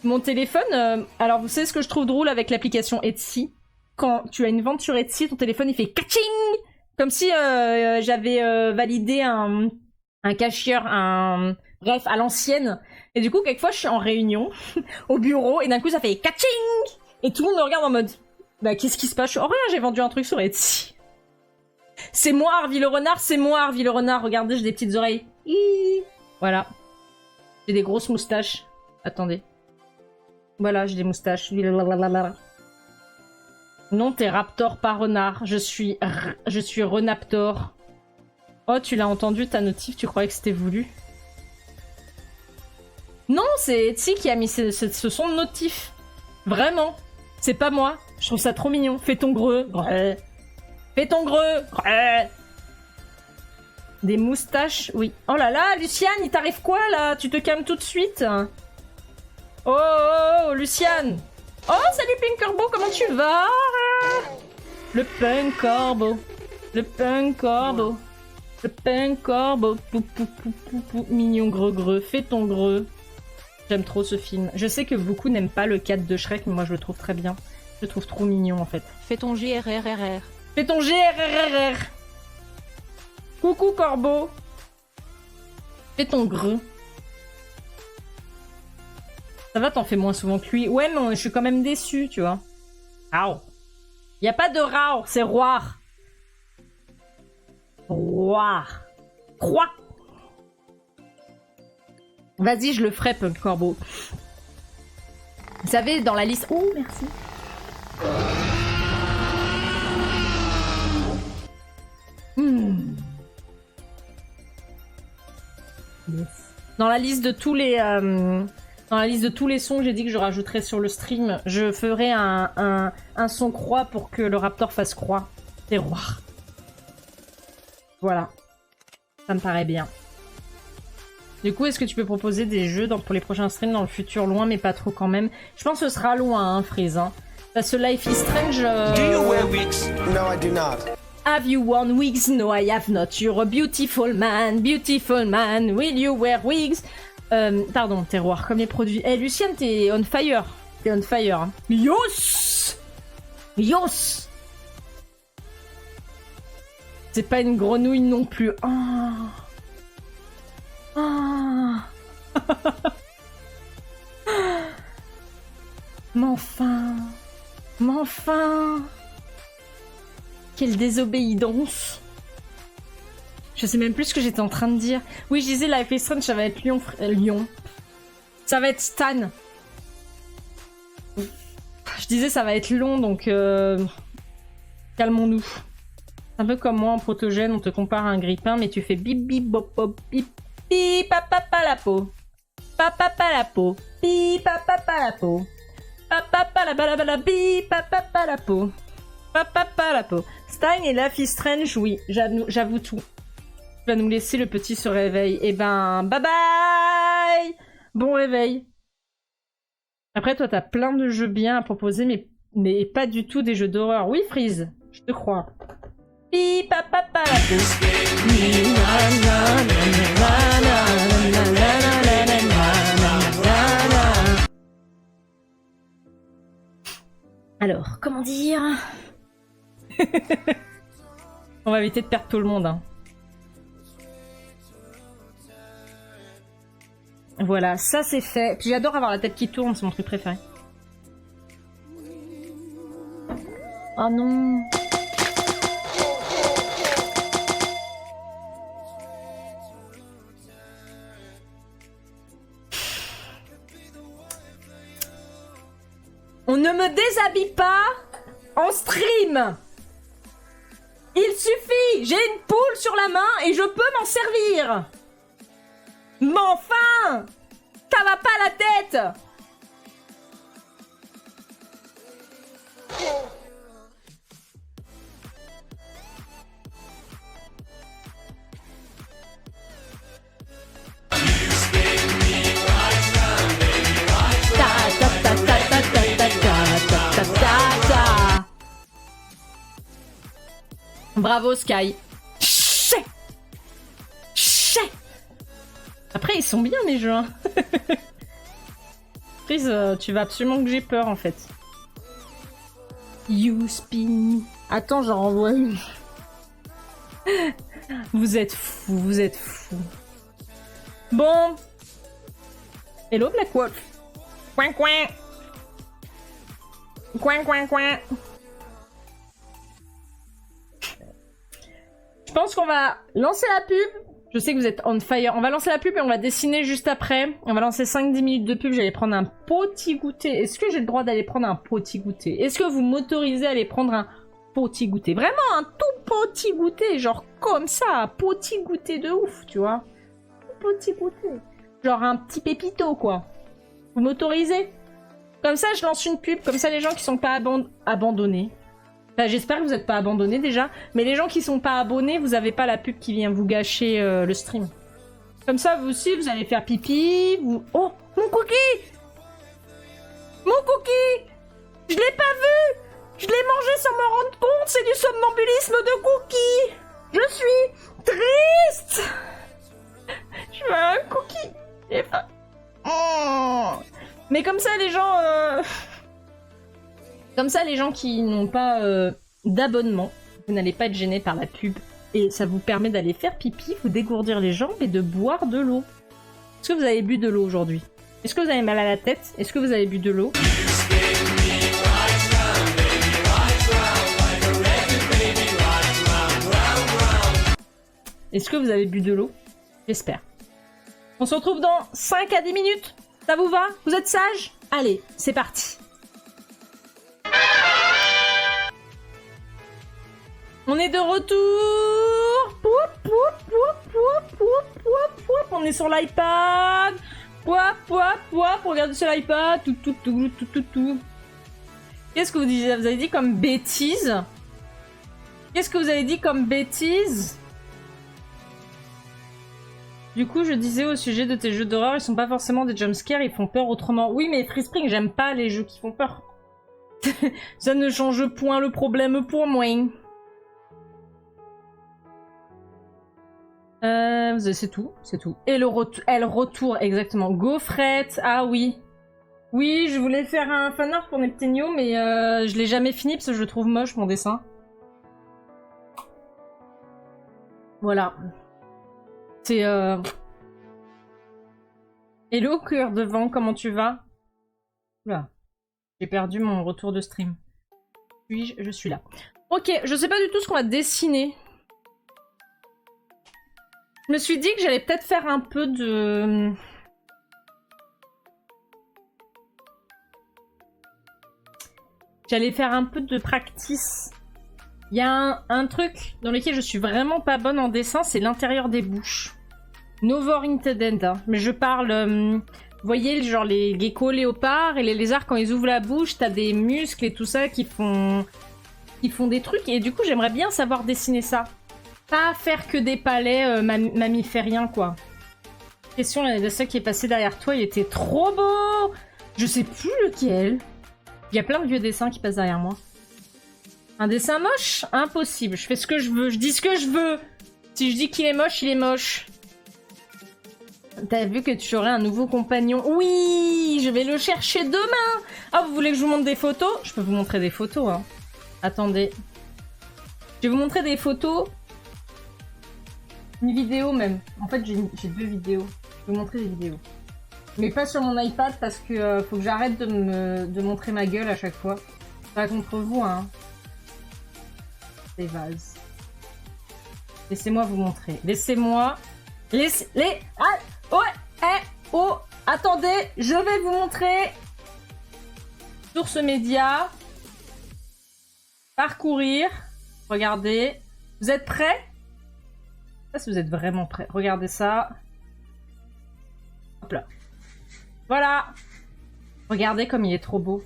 Mon téléphone, alors vous savez ce que je trouve drôle avec l'application Etsy? Quand tu as une vente sur Etsy, ton téléphone il fait catching! Comme si j'avais validé un cashier, bref, à l'ancienne. Et du coup, quelquefois, je suis en réunion, au bureau, et d'un coup, ça fait catching! Et tout le monde me regarde en mode, bah, qu'est-ce qui se passe? Oh, rien, j'ai vendu un truc sur Etsy. C'est moi, Harvey le renard, c'est moi, Harvey le renard. Regardez, j'ai des petites oreilles. Hihi. Voilà. J'ai des grosses moustaches. Attendez. Voilà, j'ai des moustaches. Non, t'es Raptor, pas renard. Je suis Renaptor. Oh, tu l'as entendu, ta notif, tu croyais que c'était voulu? Non, c'est Etsy qui a mis ce son de notif. Vraiment. C'est pas moi. Je trouve ça trop mignon. Fais ton greu. Ouais. Fais ton greu. Ouais. Des moustaches, oui. Oh là là, Luciane, il t'arrive quoi là? Tu te calmes tout de suite? Oh, oh, oh, Luciane. Oh, salut Pink Corbeau, comment tu vas? Le Pink Corbeau. Le Pink Corbeau. Le Pink Corbeau. Pou, pou, pou, pou, pou. Mignon greu. Fais ton greu. J'aime trop ce film. Je sais que beaucoup n'aiment pas le 4 de Shrek, mais moi je le trouve très bien. Je le trouve trop mignon en fait. Fais ton GRRRR. Fais ton GRRRR. Coucou Corbeau. Fais ton greu. Ça va, t'en fais moins souvent que lui. Ouais, mais je suis quand même déçue, tu vois. Rao. Y a pas de Rao, c'est Roir. Roir. Croix. Vas-y, je le ferai, Punk Corbeau. Vous savez, dans la liste... Oh, merci. Yes. Dans la liste de tous les... Dans la liste de tous les sons que j'ai dit que je rajouterais sur le stream, je ferai un son croix pour que le Raptor fasse croix. C'est roi. Voilà. Ça me paraît bien. Du coup, est-ce que tu peux proposer des jeux pour les prochains streams dans le futur loin, mais pas trop quand même? Je pense que ce sera loin, hein, Freeze. Hein. Parce que Life is Strange... Do you wear wigs? No, I do not. Have you worn wigs? No, I have not. You're a beautiful man, will you wear wigs? Pardon, terroir, comme les produits. Eh, Lucienne, t'es on fire. T'es on fire. Hein. Yos! Yos! C'est pas une grenouille non plus. Oh. Oh. Mais enfin. Mais enfin. Quelle désobéissance. Je sais même plus ce que j'étais en train de dire. Oui, je disais Life is Strange, ça va être Lyon. Ça va être Stan. Je disais ça va être long, donc calmons-nous. C'est un peu comme moi en protogène, on te compare à un grippin, mais tu fais bip bip bop bop bip bip papa la peau. Papa la peau. Bip papa la peau. Papa la bip papa la peau. Papa la peau. Stein et Life is Strange, oui, j'avoue tout. Tu vas nous laisser, le petit se réveille. Eh ben, bye bye. Bon réveil. Après, toi, t'as plein de jeux bien à proposer, mais pas du tout des jeux d'horreur. Oui, Freeze, je te crois. Alors, comment dire? On va éviter de perdre tout le monde. Hein. Voilà, ça c'est fait. Puis j'adore avoir la tête qui tourne, c'est mon truc préféré. Oh non. On ne me déshabille pas en stream. Il suffit, j'ai une poule sur la main et je peux m'en servir. Mais enfin, ça va pas la tête. Bravo Sky. Après ils sont bien les jeux. Hein. Freeze, tu vas absolument que j'ai peur en fait. You spin. Attends, j'en renvoie une. Vous êtes fous, vous êtes fous. Bon. Hello Black Wolf. Coin coin. Coin coin coin. Je pense qu'on va lancer la pub. Je sais que vous êtes on fire. On va lancer la pub et on va dessiner juste après. On va lancer 5-10 minutes de pub. J'allais prendre un petit goûter. Est-ce que j'ai le droit d'aller prendre un petit goûter? Est-ce que vous m'autorisez à aller prendre un petit goûter? Vraiment un tout petit goûter. Genre comme ça. Un petit goûter de ouf, tu vois. Un petit goûter. Genre un petit pépito, quoi. Vous m'autorisez? Comme ça, je lance une pub. Comme ça, les gens qui sont pas abandonnés. Enfin, j'espère que vous n'êtes pas abandonnés déjà. Mais les gens qui sont pas abonnés, vous avez pas la pub qui vient vous gâcher le stream. Comme ça, vous aussi, vous allez faire pipi. Vous... Oh, mon cookie! Mon cookie! Je l'ai pas vu! Je l'ai mangé sans me rendre compte. C'est du somnambulisme de cookie. Je suis triste. Je veux un cookie. J'ai faim. Oh. Mais comme ça, les gens... Comme ça, les gens qui n'ont pas d'abonnement, vous n'allez pas être gênés par la pub. Et ça vous permet d'aller faire pipi, vous dégourdir les jambes et de boire de l'eau. Est-ce que vous avez bu de l'eau aujourd'hui? Est-ce que vous avez mal à la tête? Est-ce que vous avez bu de l'eau? Est-ce que vous avez bu de l'eau? J'espère. On se retrouve dans 5 à 10 minutes. Ça vous va? Vous êtes sages? Allez, c'est parti. On est de retour. Poup, poup, poup, poup, poup, poup, poup. On est sur l'iPad. Poup, poup, poup. Regardez sur l'iPad. Tout, tout, tout, tout, tout, tout. Qu'est-ce que vous disiez? Vous avez dit comme bêtise? Qu'est-ce que vous avez dit comme bêtise? Du coup, je disais au sujet de tes jeux d'horreur, ils sont pas forcément des jumpscares, ils font peur autrement. Oui, mais Freespring, j'aime pas les jeux qui font peur. Ça ne change point le problème pour moi. C'est tout, c'est tout. Et le retour, exactement. Gaufrette, ah oui. Oui, je voulais faire un fanart pour Neptunio, mais je l'ai jamais fini parce que je le trouve moche, mon dessin. Voilà. C'est Hello, cœur de vent, comment tu vas? Oula, j'ai perdu mon retour de stream. Puis-je? Je suis là. Ok, je sais pas du tout ce qu'on va dessiner. Je me suis dit que j'allais peut-être faire un peu de... J'allais faire un peu de practice. Il y a un truc dans lequel je suis vraiment pas bonne en dessin, c'est l'intérieur des bouches. Novor intended, hein. Mais je parle... vous voyez, genre les geckos léopards et les lézards, quand ils ouvrent la bouche, t'as des muscles et tout ça qui font des trucs. Et du coup, j'aimerais bien savoir dessiner ça. Pas faire que des palais mammifériens, quoi. Question, la dessin qui est passé derrière toi, il était trop beau. Je sais plus lequel. Il y a plein de vieux dessins qui passent derrière moi. Un dessin moche? Impossible. Je fais ce que je veux. Je dis ce que je veux. Si je dis qu'il est moche, il est moche. T'as vu que tu aurais un nouveau compagnon? Oui, je vais le chercher demain. Ah, vous voulez que je vous montre des photos? Je peux vous montrer des photos, hein. Attendez. Je vais vous montrer des photos. Une vidéo même. En fait, j'ai 2 vidéos. Je vais vous montrer des vidéos. Mais pas sur mon iPad parce que faut que j'arrête de montrer ma gueule à chaque fois. Pas contre vous, hein. Des vases. Laissez-moi vous montrer. Laissez-moi... Ah, ouais, oh, attendez, je vais vous montrer source média. Parcourir. Regardez. Vous êtes prêts? Je sais pas si vous êtes vraiment prêts. Regardez ça. Hop là. Voilà. Regardez comme il est trop beau.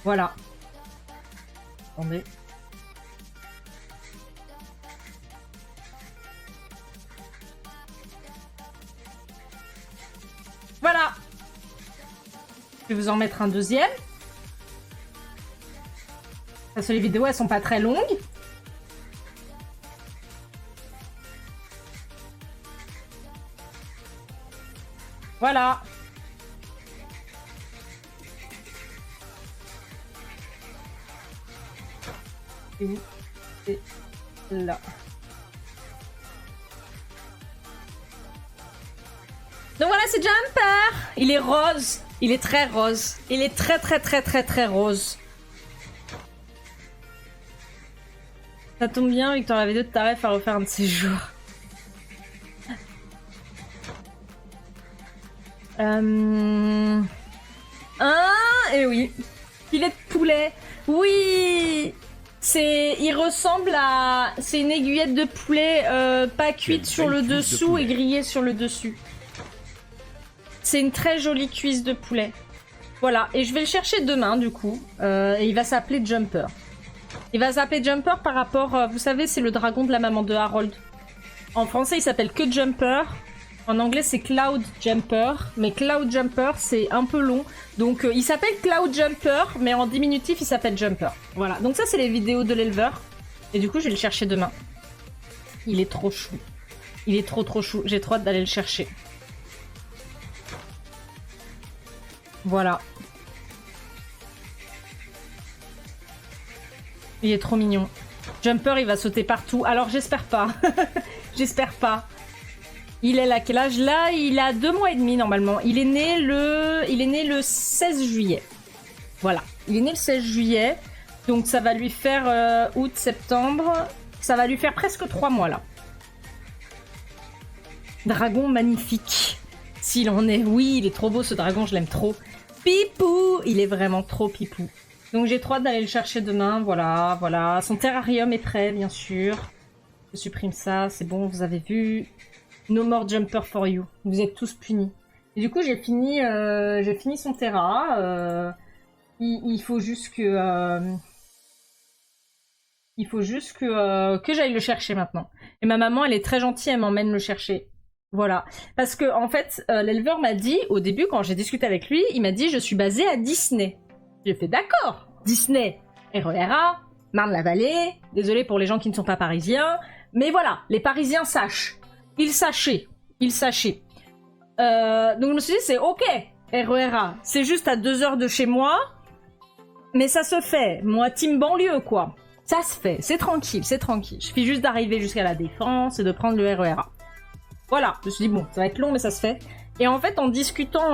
Voilà. Attendez. Voilà. Je vais vous en mettre un deuxième. Parce que les vidéos, elles sont pas très longues. Voilà. Et où? C'est là. Donc voilà, c'est Jumper. Il est rose. Il est très rose. Il est très très très très très rose. Ça tombe bien, Victor, la vidéo de Taref à refaire un de ces jours. Et oui. Filet de poulet. Oui. il ressemble à... C'est une aiguillette de poulet pas cuite sur le dessous et grillée sur le dessus. C'est une très jolie cuisse de poulet. Voilà, et je vais le chercher demain du coup. Et il va s'appeler Jumper. Il va s'appeler Jumper par rapport... vous savez, c'est le dragon de la maman de Harold. En français, il s'appelle que Jumper. En anglais, c'est Cloud Jumper. Mais Cloud Jumper, c'est un peu long. Donc, il s'appelle Cloud Jumper, mais en diminutif, il s'appelle Jumper. Voilà, donc ça, c'est les vidéos de l'éleveur. Et du coup, je vais le chercher demain. Il est trop chou. Il est trop chou. J'ai trop hâte d'aller le chercher. Voilà. Il est trop mignon. Jumper, il va sauter partout. Alors, j'espère pas. J'espère pas. Il est là, quel âge? Là, il a 2 mois et demi, normalement. Il est né le 16 juillet. Voilà. Il est né le 16 juillet. Donc, ça va lui faire août, septembre. Ça va lui faire presque 3 mois, là. Dragon magnifique. S'il en est. Oui, il est trop beau, ce dragon. Je l'aime trop. Pipou! Il est vraiment trop pipou. Donc j'ai trop hâte d'aller le chercher demain, voilà, voilà. Son terrarium est prêt, bien sûr. Je supprime ça, c'est bon, vous avez vu. No more jumper for you. Vous êtes tous punis. Et du coup, j'ai fini son terra. Il faut juste que... il faut juste que j'aille le chercher maintenant. Et ma maman, elle est très gentille, elle m'emmène le chercher. Voilà. Parce que, en fait, l'éleveur m'a dit, au début, quand j'ai discuté avec lui, il m'a dit, je suis basée à Disney. J'ai fait d'accord. Disney, RERA, Marne-la-Vallée. Désolé pour les gens qui ne sont pas parisiens. Mais voilà, les Parisiens sachent. Ils sachaient. Donc je me suis dit, c'est ok, RERA. C'est juste à 2 heures de chez moi. Mais ça se fait. Moi, team banlieue, quoi. Ça se fait. C'est tranquille, c'est tranquille. Je suffit juste d'arriver jusqu'à la Défense et de prendre le RERA. Voilà. Je me suis dit, bon, ça va être long, mais ça se fait. Et en fait, en discutant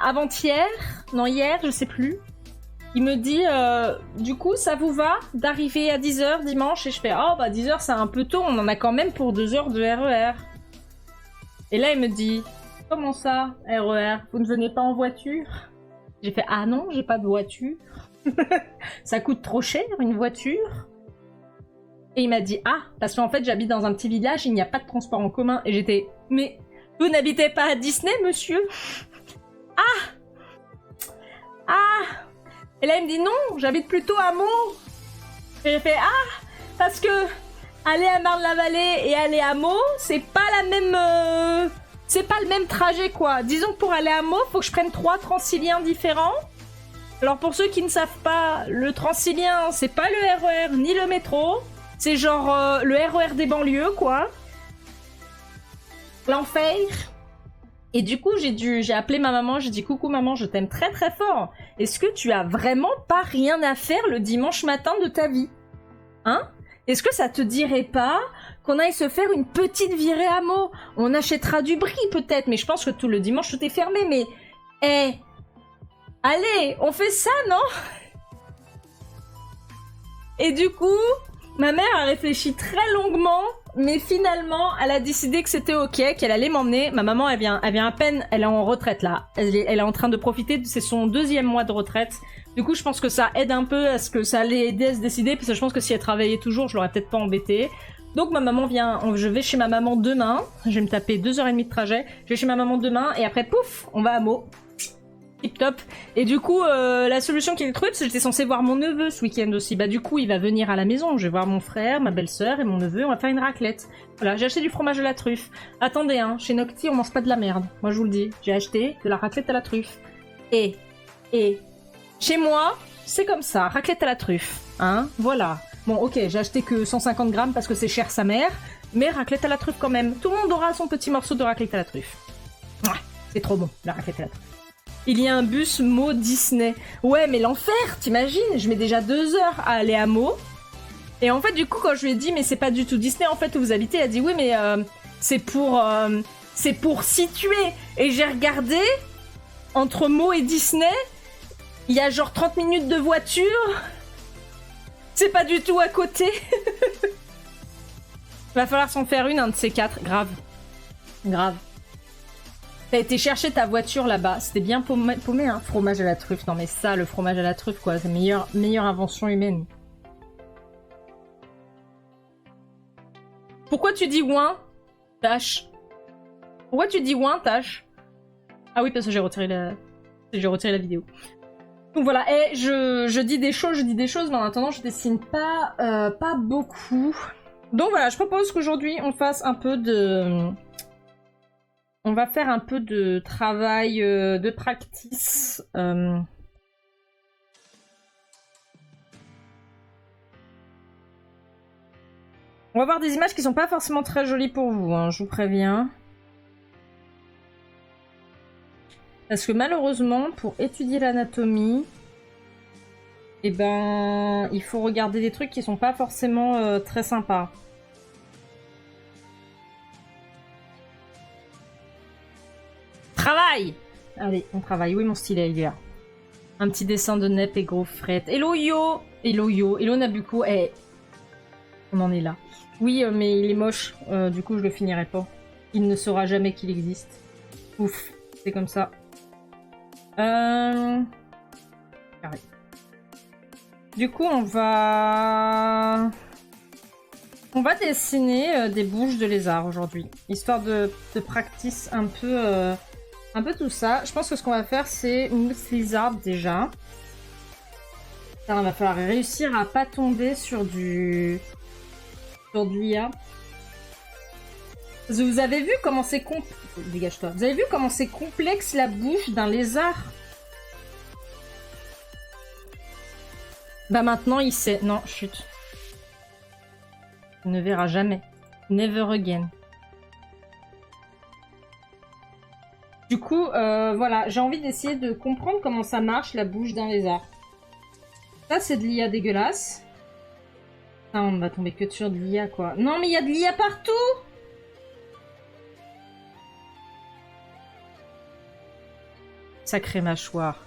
avant-hier, non hier, je sais plus, il me dit, du coup, ça vous va d'arriver à 10h dimanche? Et je fais, oh bah 10h c'est un peu tôt, on en a quand même pour 2 heures de RER. Et là, il me dit, comment ça, RER? Vous ne venez pas en voiture? J'ai fait, ah non, j'ai pas de voiture. Ça coûte trop cher, une voiture. Et il m'a dit, ah, parce qu'en fait, j'habite dans un petit village, il n'y a pas de transport en commun. Et j'étais, mais... Vous n'habitez pas à Disney, monsieur? Ah! Et là, il me dit non, j'habite plutôt à Meaux. Et j'ai fait parce que aller à Marne-la-Vallée et aller à Meaux, c'est pas la même... c'est pas le même trajet, quoi. Disons que pour aller à Meaux, faut que je prenne 3 Transiliens différents. Alors, pour ceux qui ne savent pas, le Transilien, c'est pas le RER ni le métro. C'est genre le RER des banlieues, quoi. L'enfer. Et du coup, j'ai appelé ma maman, j'ai dit coucou maman, je t'aime très très fort. Est-ce que tu as vraiment pas rien à faire le dimanche matin de ta vie? Hein? Est-ce que ça te dirait pas qu'on aille se faire une petite virée à Meaux? On achètera du brie peut-être, mais je pense que tout le dimanche tout est fermé, mais... allez, on fait ça, non? Et du coup, ma mère a réfléchi très longuement, mais finalement, elle a décidé que c'était ok, qu'elle allait m'emmener. Ma maman, elle vient à peine, elle est en retraite là. Elle est en train de profiter, c'est son 2e mois de retraite. Du coup, je pense que ça aide un peu à ce que ça allait aider à se décider, parce que je pense que si elle travaillait toujours, je l'aurais peut-être pas embêtée. Donc ma maman vient, je vais chez ma maman demain. Je vais me taper 2h30 de trajet. Je vais chez ma maman demain, et après, pouf, on va à Meaux. Tip top. Et du coup, la solution qu'il a trouvée, parce que j'étais censée voir mon neveu ce week-end aussi. Bah du coup, il va venir à la maison. Je vais voir mon frère, ma belle-sœur et mon neveu. On va faire une raclette. Voilà, j'ai acheté du fromage à la truffe. Attendez, hein, chez Nocti, on mange pas de la merde. Moi, je vous le dis. J'ai acheté de la raclette à la truffe. Et chez moi, c'est comme ça, raclette à la truffe. Hein, voilà. Bon, ok, j'ai acheté que 150 grammes parce que c'est cher sa mère. Mais raclette à la truffe quand même. Tout le monde aura son petit morceau de raclette à la truffe. Mouah, c'est trop bon, la raclette à la truffe. Il y a un bus Meaux Disney. Ouais, mais l'enfer, t'imagines? Je mets déjà 2 heures à aller à Meaux. Et en fait, du coup, quand je lui ai dit, mais c'est pas du tout Disney, en fait, où vous habitez, elle a dit, oui, mais c'est pour situer. Et j'ai regardé, entre Meaux et Disney, il y a genre 30 minutes de voiture. C'est pas du tout à côté. Va falloir s'en faire un de ces 4, grave. Grave. T'as été chercher ta voiture là-bas, c'était bien paumé, hein. Fromage à la truffe, non mais ça, le fromage à la truffe, quoi, c'est meilleure invention humaine. Pourquoi tu dis ouin, Tash? Pourquoi tu dis ouin, Tash? Ah oui, parce que j'ai retiré la vidéo. Donc voilà, et je dis des choses, mais en attendant, je dessine pas beaucoup. Donc voilà, je propose qu'aujourd'hui, on fasse un peu de... On va faire un peu de travail de practice. On va voir des images qui sont pas forcément très jolies pour vous, hein, je vous préviens. Parce que malheureusement, pour étudier l'anatomie, eh ben, il faut regarder des trucs qui sont pas forcément très sympas. Travail! Allez, on travaille. Oui, mon stylet, il est là. Un petit dessin de Nep et gros fret. Hello Yo! Hello Yo! Hello Nabucco! Eh! On en est là. Oui, mais il est moche. Du coup, je le finirai pas. Il ne saura jamais qu'il existe. Ouf. C'est comme ça. Carré. Du coup, on va dessiner des bouches de lézard aujourd'hui. Histoire de practice un peu tout ça. Je pense que ce qu'on va faire, c'est Mousse Lizard déjà. Il va falloir réussir à pas tomber sur de l'IA. Vous avez vu comment c'est Dégage-toi. Vous avez vu comment c'est complexe la bouche d'un lézard? Bah maintenant il sait. Non, chut. Il ne verra jamais. Never again. Du coup, voilà, j'ai envie d'essayer de comprendre comment ça marche la bouche d'un lézard. Ça, c'est de l'IA dégueulasse. Ah, on va tomber que sur de l'IA, quoi. Non, mais il y a de l'IA partout! Sacré mâchoire.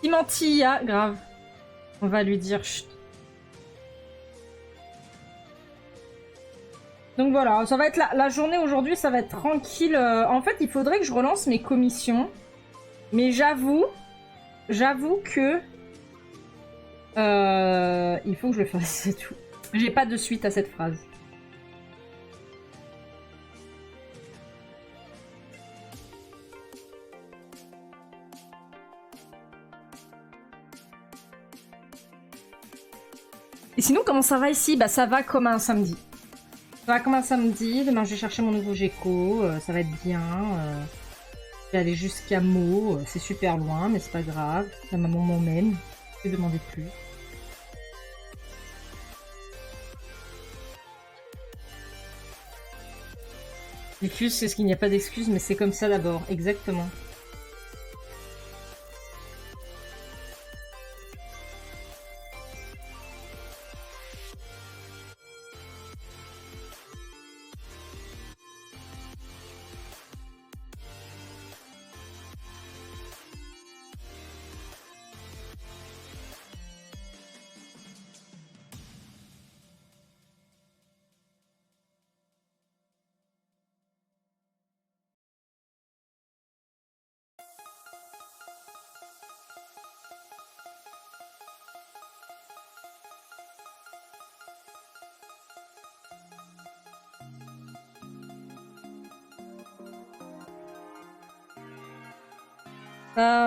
Pimentilla, grave. On va lui dire chut. Donc voilà, ça va être la journée aujourd'hui, ça va être tranquille. En fait, il faudrait que je relance mes commissions. Mais j'avoue que... il faut que je le fasse, c'est tout. J'ai pas de suite à cette phrase. Et sinon, comment ça va ici? Bah ça va comme un samedi. Ça va comme un samedi. Demain, je vais chercher mon nouveau Gecko. Ça va être bien. Je vais aller jusqu'à Meaux. C'est super loin, mais c'est pas grave. La maman m'emmène. Je vais demander plus. L'excuse, c'est ce qu'il n'y a pas d'excuse, mais c'est comme ça d'abord. Exactement.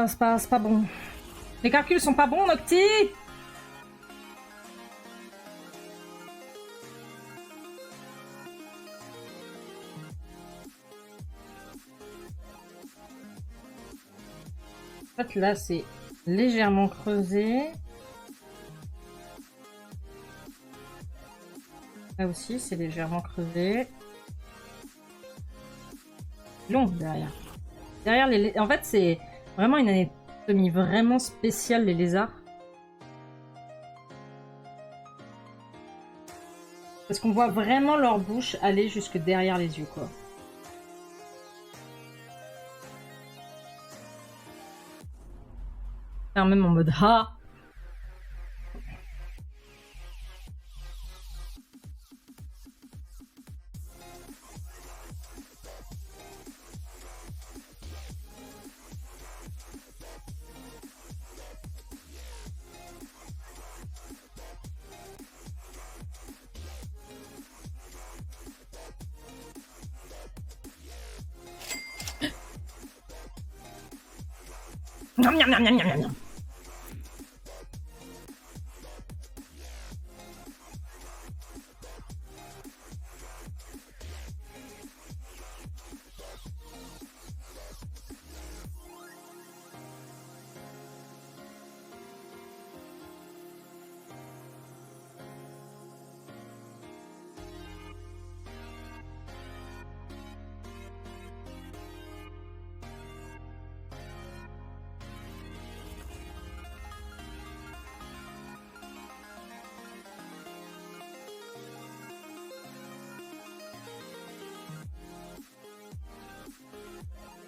C'est pas bon. Les calculs sont pas bons, Nocti! En fait, là, c'est légèrement creusé. Là aussi, c'est légèrement creusé. Long derrière. En fait, c'est vraiment une anatomie vraiment spéciale, les lézards. Parce qu'on voit vraiment leur bouche aller jusque derrière les yeux, quoi. Enfin, même en mode ah. Miam, miam, miam, miam, miam, miam.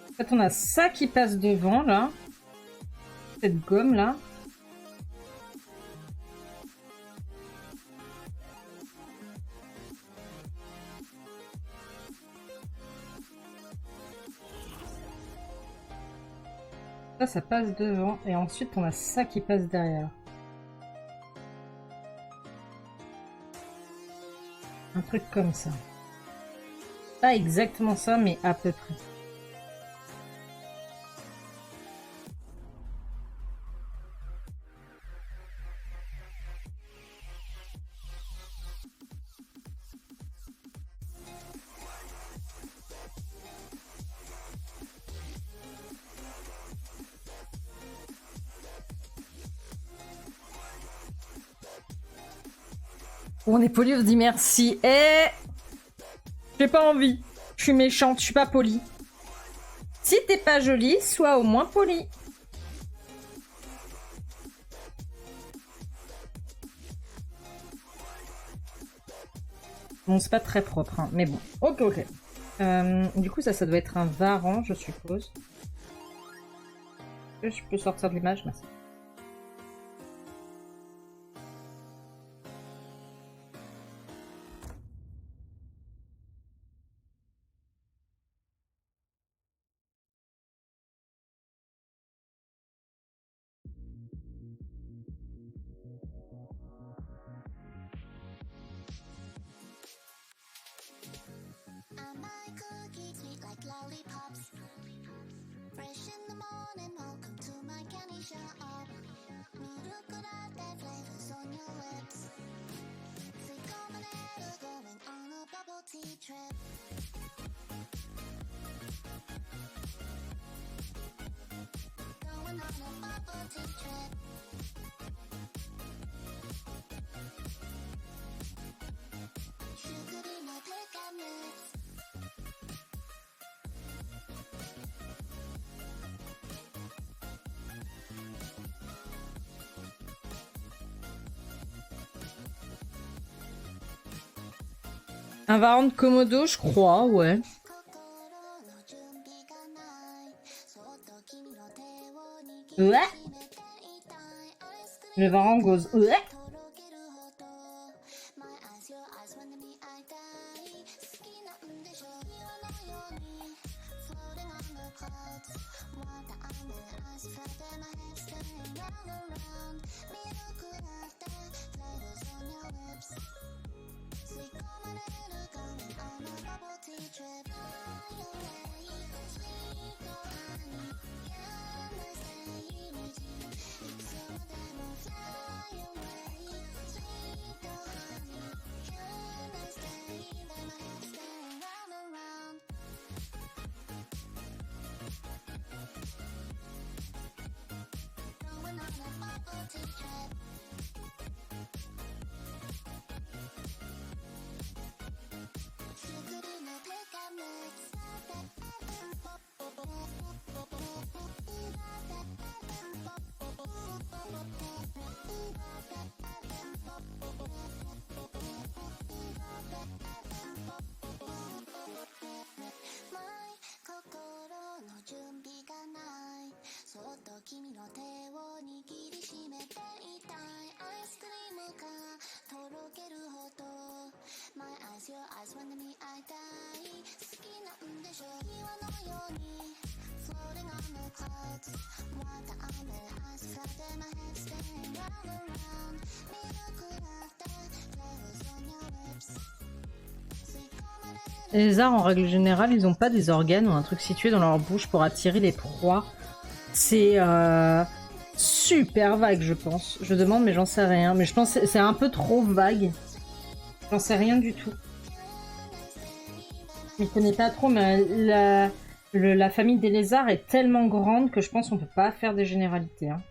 En fait, on a ça qui passe devant, là. Cette gomme, là. Ça passe devant. Et ensuite, on a ça qui passe derrière. Un truc comme ça. Pas exactement ça, mais à peu près. On est poli, on se dit merci. Eh, j'ai pas envie. Je suis méchante, je suis pas polie. Si t'es pas jolie, sois au moins polie. Bon, c'est pas très propre, hein, mais bon. Ok, ok. Du coup, ça doit être un varan, je suppose. Je peux sortir de l'image, merci. Un varan de Komodo, je crois, ouais. Ouais. Le varan goes ouais. Les arts, en règle générale, ils ont pas des organes ou un truc situé dans leur bouche pour attirer les proies. C'est super vague, je pense. Je demande, mais j'en sais rien. Mais je pense que c'est un peu trop vague. J'en sais rien du tout. Je ne connais pas trop, mais la famille des lézards est tellement grande que je pense qu'on peut pas faire des généralités. Hein.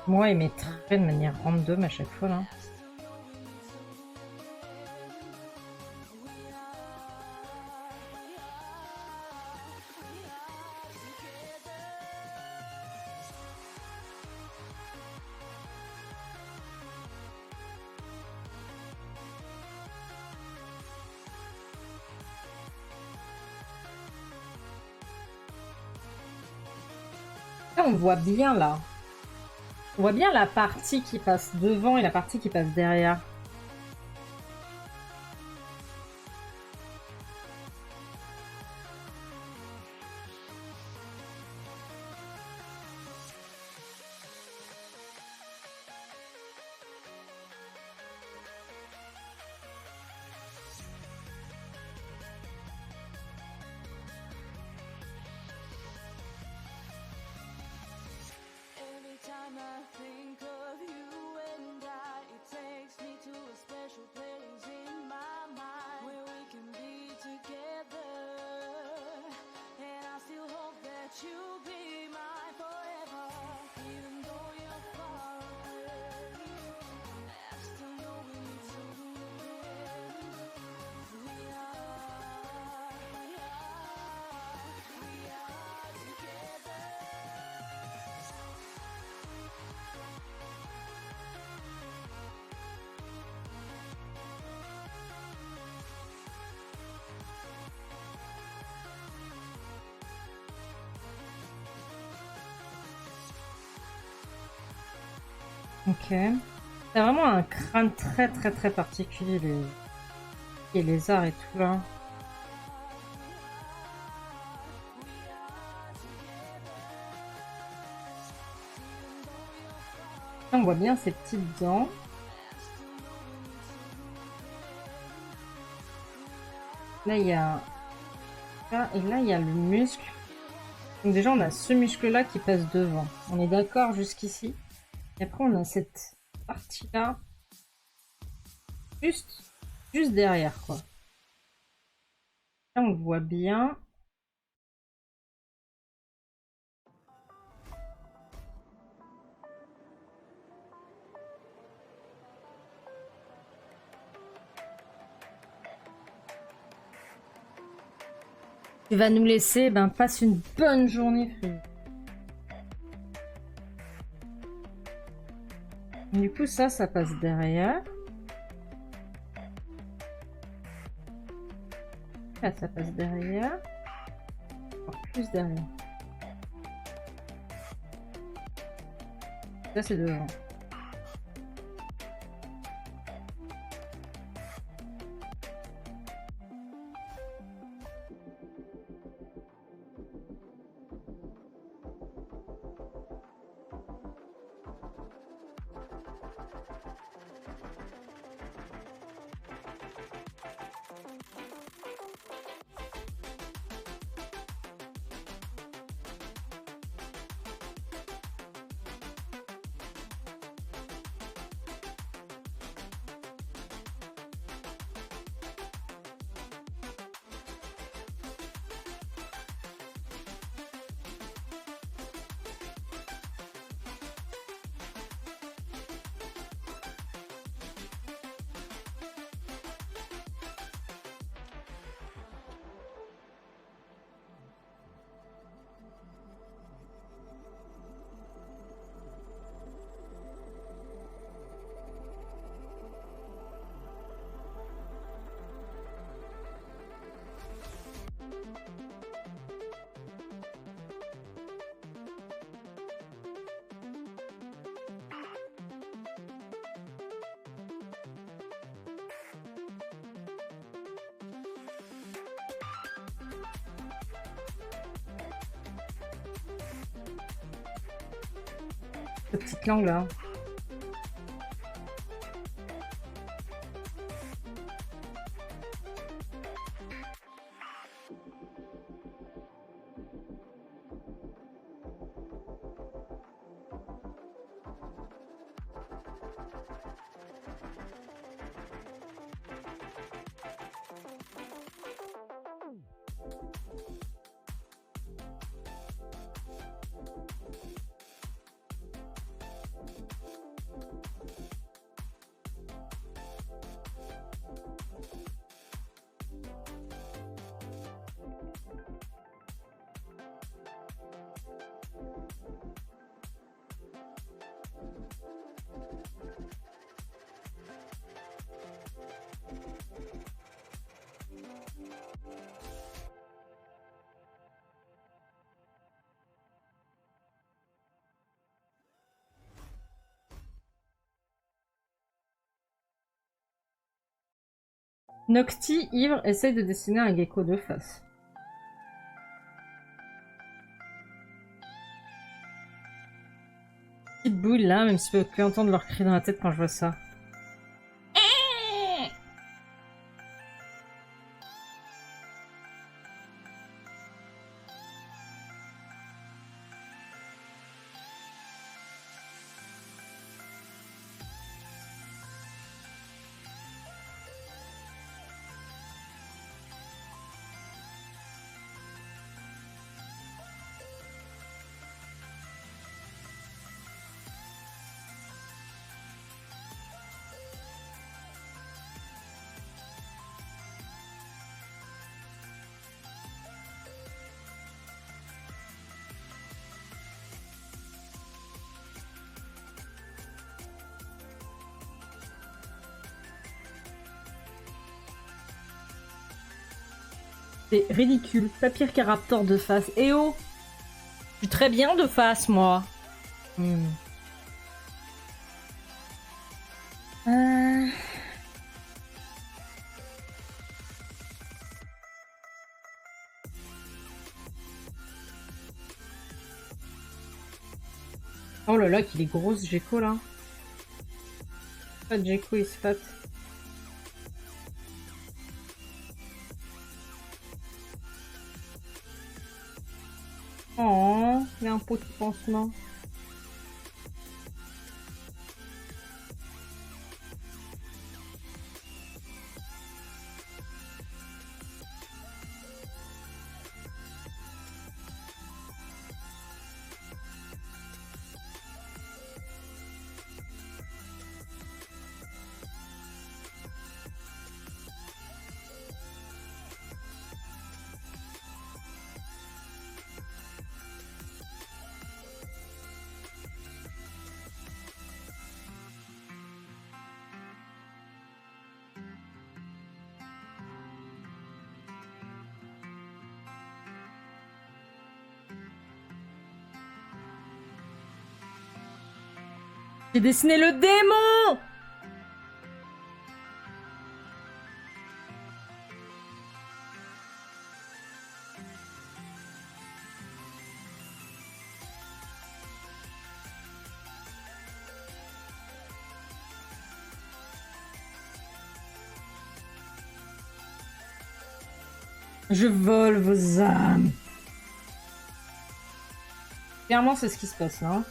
Moi, il m'étreint de manière random à chaque fois, là. Là, on voit bien, là. On voit bien la partie qui passe devant et la partie qui passe derrière. Ok. C'est vraiment un crâne très particulier, les lézards et tout là. On voit bien ses petites dents. Là il y a... Là, et là il y a le muscle. Donc déjà on a ce muscle là qui passe devant. On est d'accord jusqu'ici. Et après, on a cette partie-là, juste derrière, quoi. Là, on voit bien. Tu vas nous laisser, ben, passe une bonne journée, frère. Du coup, ça passe derrière. Là, ça passe derrière. Encore plus derrière. Ça, c'est devant. cette petite langue là. Nocti, ivre, essaye de dessiner un gecko de face. Petite boule là, même si je peux que entendre leur cri dans la tête quand je vois ça. C'est ridicule. Pas pire qu'un raptor de face. Eh oh! Je suis très bien de face, moi. Oh là là, qu'il est gros ce gecko là. Pas de gecko, il se fat. Oh, il a un pot de pansement. J'ai dessiné le démon! Je vole vos âmes. Clairement, c'est ce qui se passe là.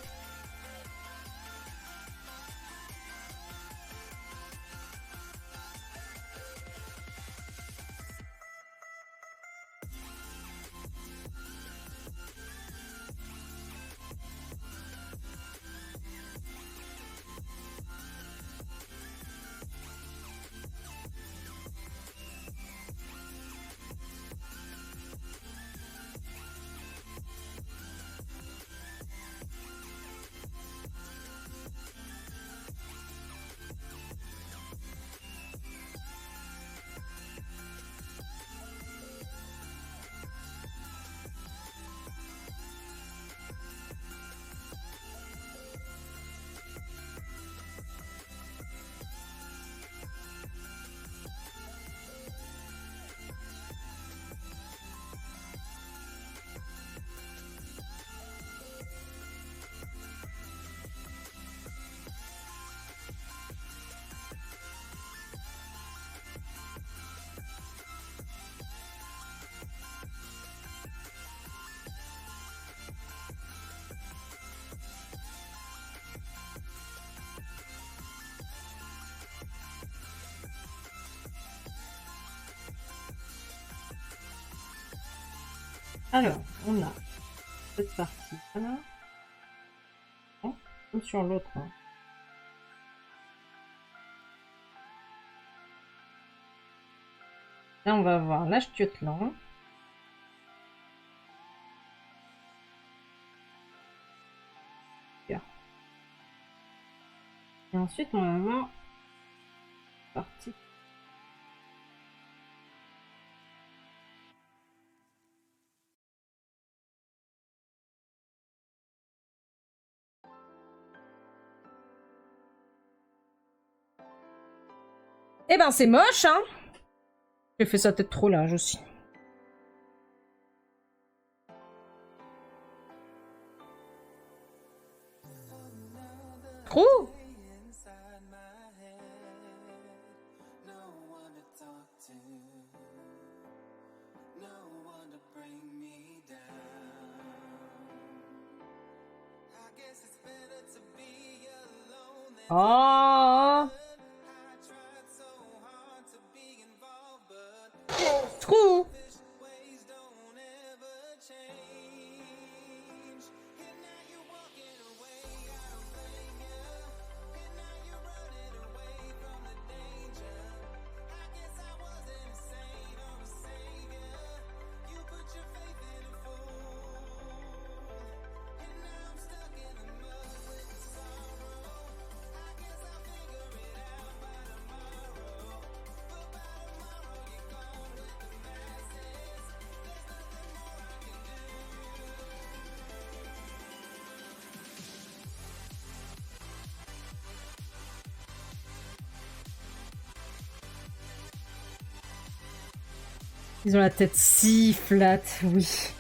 Alors, on a cette partie là. Oh, comme sur l'autre. Hein. Là, on va avoir l'Ashtiotlan. Et ensuite, on va avoir partie. Eh ben, c'est moche, hein. J'ai fait sa tête trop large aussi. Trop. Oh. Trop. Ils ont la tête si flat, oui.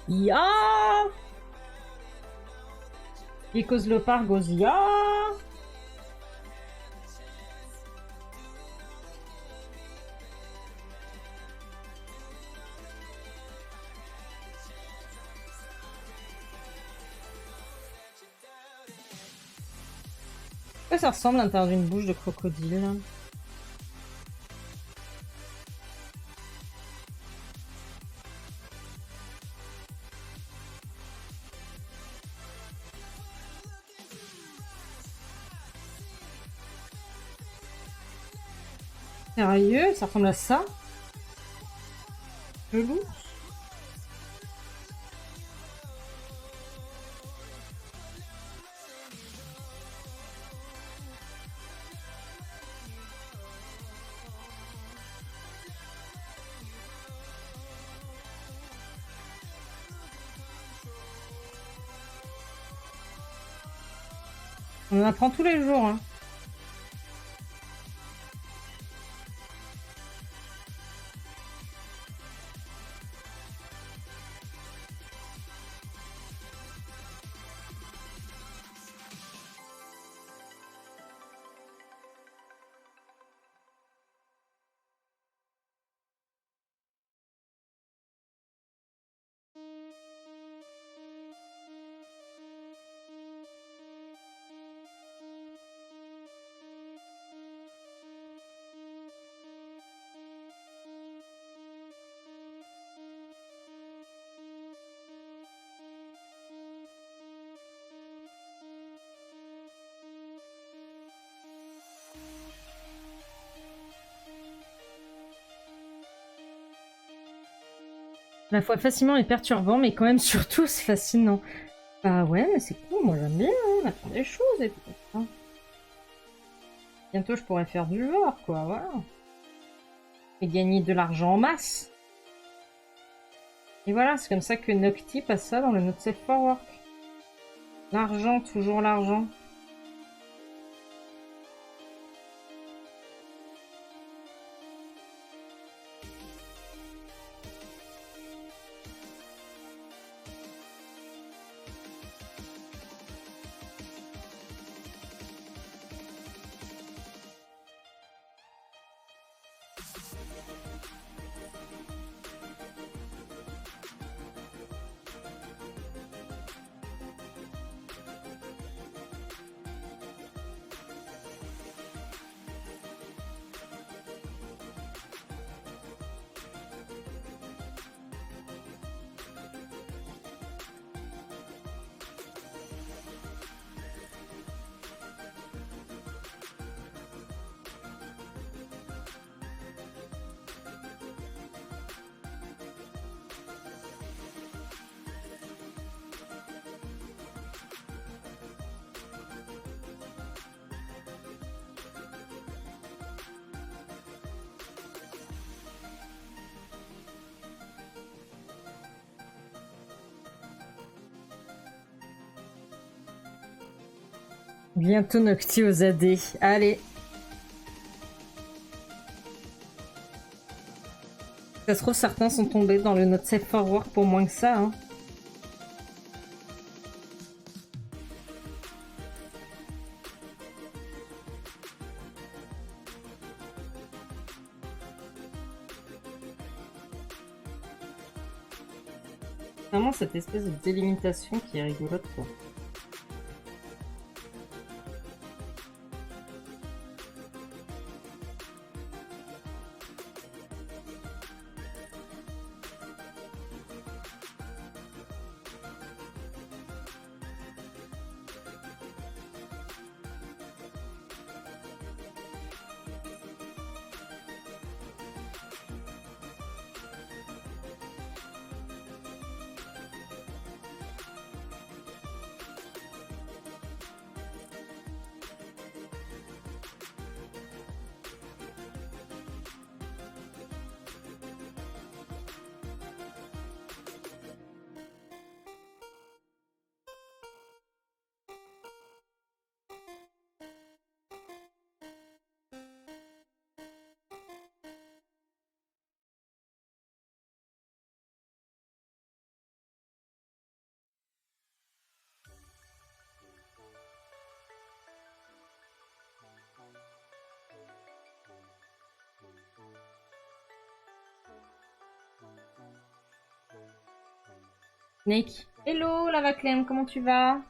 Ya. Because Leopard goes ya. Pourquoi ça ressemble à l'intérieur d'une bouche de crocodile? Sérieux? Ça ressemble à ça? Chelou. On en apprend tous les jours, hein. À la fois fascinant et perturbant, mais quand même surtout c'est fascinant. Bah ouais, mais c'est cool, moi j'aime bien, hein, on apprend des choses et tout. Hein. Bientôt je pourrais faire du genre, quoi, voilà. Et gagner de l'argent en masse. Et voilà, c'est comme ça que Nocti passe ça dans le Not Safe for Work. L'argent, toujours l'argent. Bientôt Nocti aux AD. Allez. Ça se trouve, certains sont tombés dans le Not Safe for Work pour moins que ça. Hein. Vraiment cette espèce de délimitation qui est rigolote, quoi. Snake. Hello, Lava Clem, comment tu vas?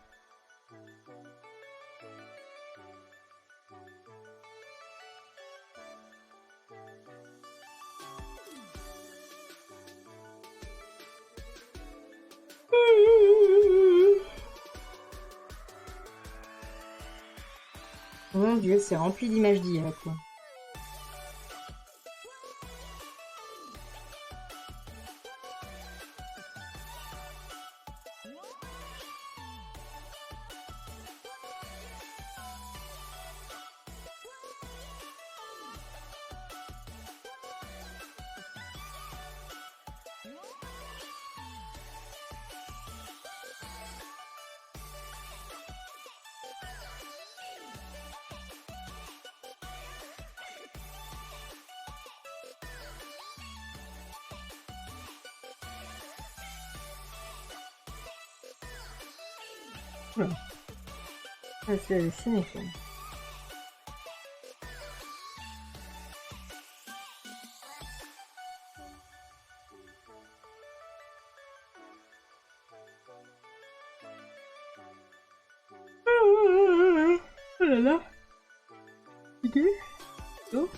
Mon Dieu, c'est rempli d'images d'IA, quoi. Oula. Ah, c'est halluciné, quoi. Oh là là. Ok. Oh.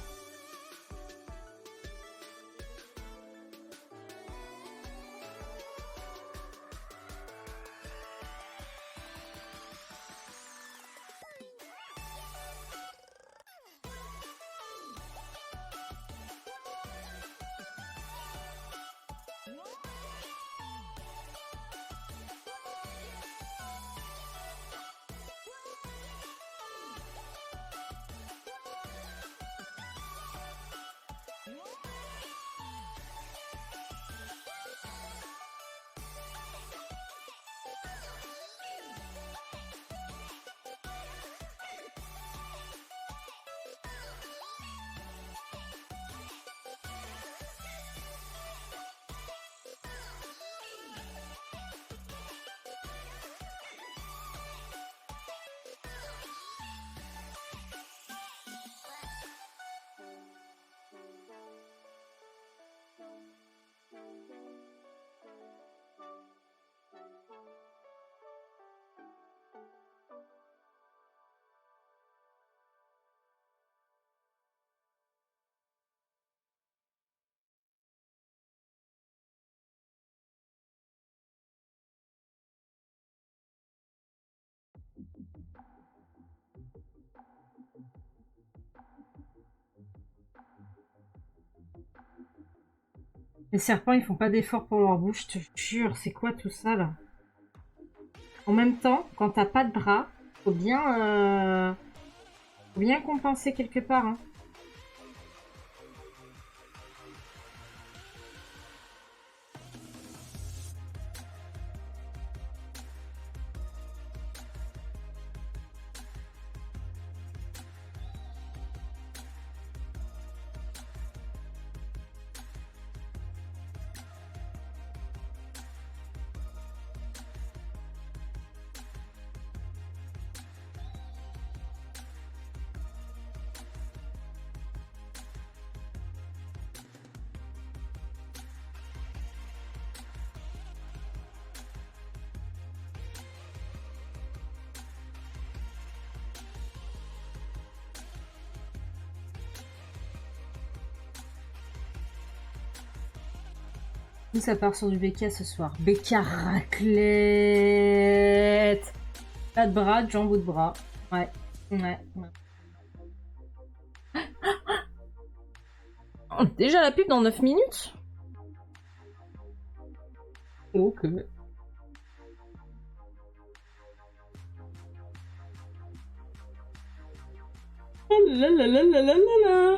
Les serpents, ils font pas d'efforts pour leur bouche, je te jure. C'est quoi tout ça, là? En même temps, quand t'as pas de bras, faut bien compenser quelque part, hein. Ça part sur du BK ce soir. BK raclette. Pas de bras, de jambes ou de bras. Ouais. Oh, déjà la pub dans 9 minutes? Ok. Oh là là là là là là là.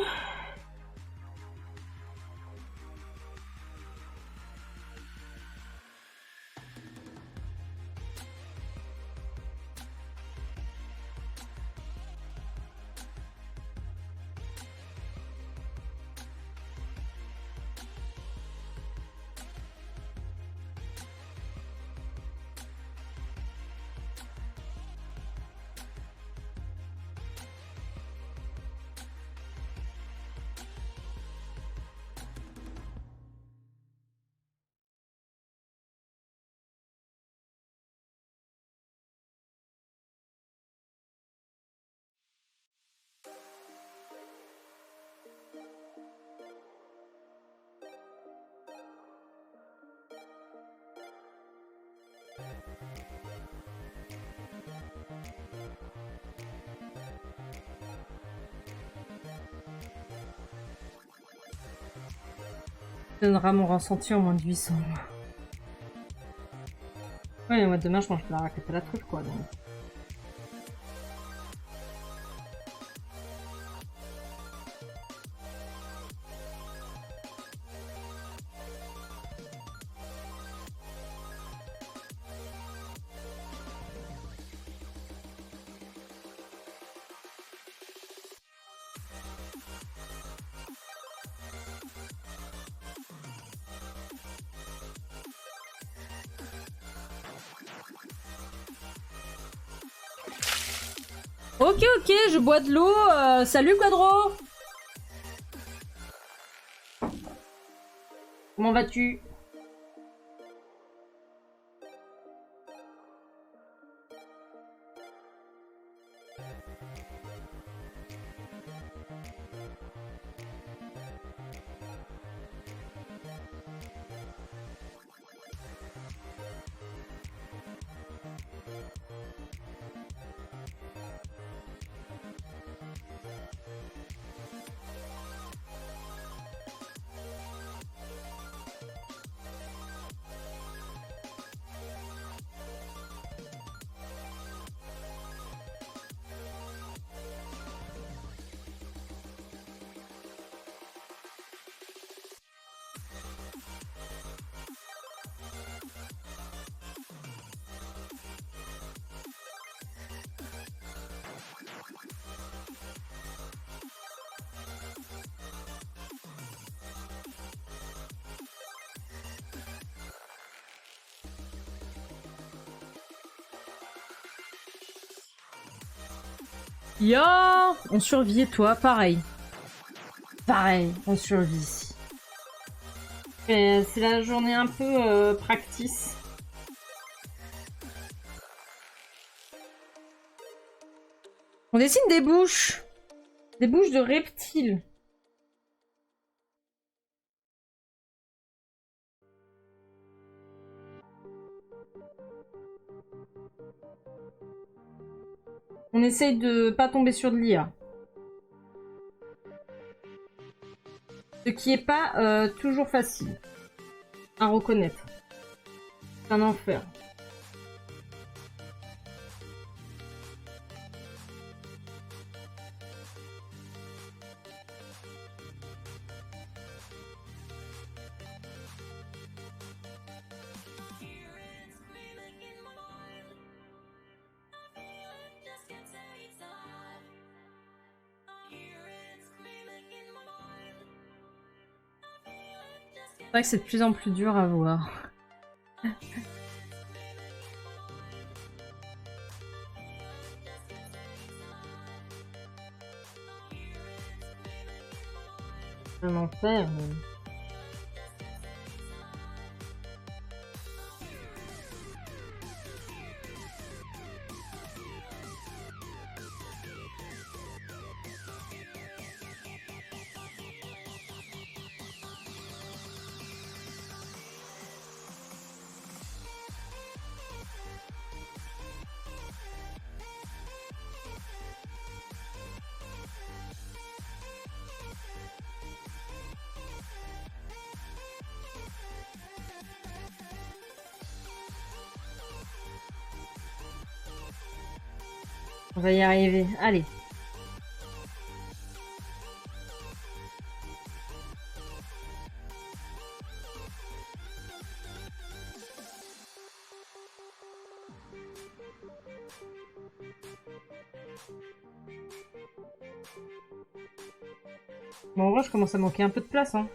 Donnera mon ressenti en moins de 800. Ouais, moi demain je mange de la raclette à la truffe quoi. Donc. Ok, je bois de l'eau. Salut Quadro. Comment vas-tu? Yo, on survit et toi, pareil. Pareil, on survit ici. C'est la journée un peu practice. On dessine des bouches. Des bouches de reptiles. On essaye de pas tomber sur de l'IA. Ce qui est pas toujours facile. à reconnaître. C'est un enfer. C'est vrai que c'est de plus en plus dur à voir. Un enfer. On va y arriver. Allez. Bon, en vrai, je commence à manquer un peu de place, hein.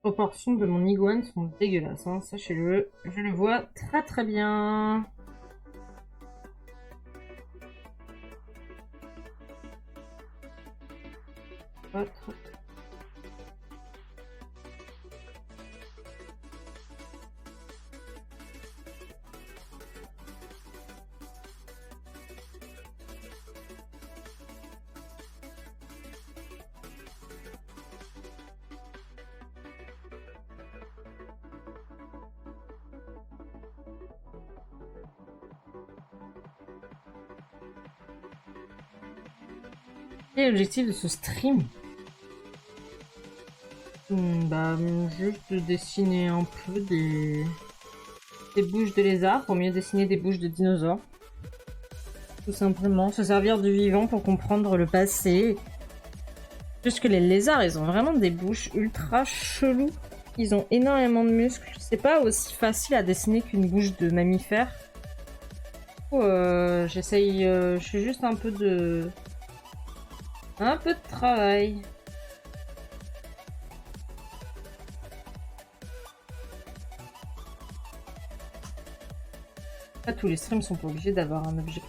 Les proportions de mon iguane sont dégueulasses, hein, sachez-le. Je le vois très très bien. Autre. Quel est l'objectif de ce stream? Bah, juste de dessiner un peu des bouches de lézards pour mieux dessiner des bouches de dinosaures. Tout simplement, se servir du vivant pour comprendre le passé. Juste que les lézards, ils ont vraiment des bouches ultra cheloues. Ils ont énormément de muscles. C'est pas aussi facile à dessiner qu'une bouche de mammifère. Du coup, j'essaye... je fais juste un peu de travail. Pas tous les streams sont pas obligés d'avoir un objectif.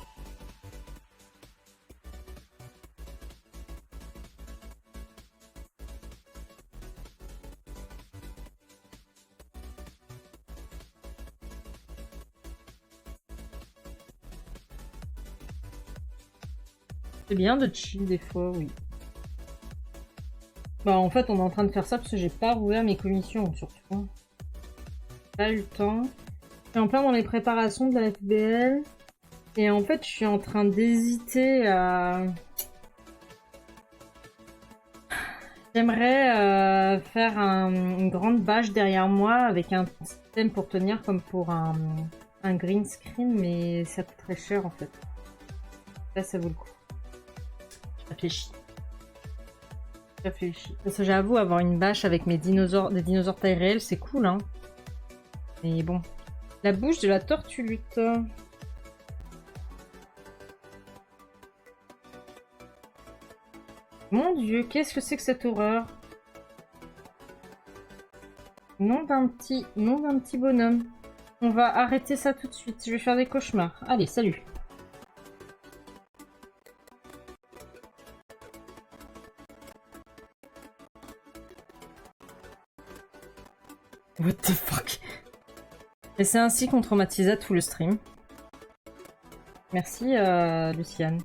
C'est bien de chill des fois, oui. Bah en fait on est en train de faire ça parce que j'ai pas rouvert mes commissions surtout. Pas eu le temps. Je suis en plein dans les préparations de la FBL. Et en fait, je suis en train d'hésiter à... J'aimerais faire une grande bâche derrière moi avec un système pour tenir comme pour un green screen, mais ça coûte très cher en fait. Là, ça vaut le coup. Je réfléchis. Parce que j'avoue, avoir une bâche avec mes dinosaures, des dinosaures taille réelle, c'est cool, hein. Mais bon. La bouche de la tortulute. Mon Dieu, qu'est-ce que c'est que cette horreur? Nom d'un petit bonhomme. On va arrêter ça tout de suite. Je vais faire des cauchemars. Allez, salut. What the fuck? Et c'est ainsi qu'on traumatisa tout le stream. Merci, Luciane.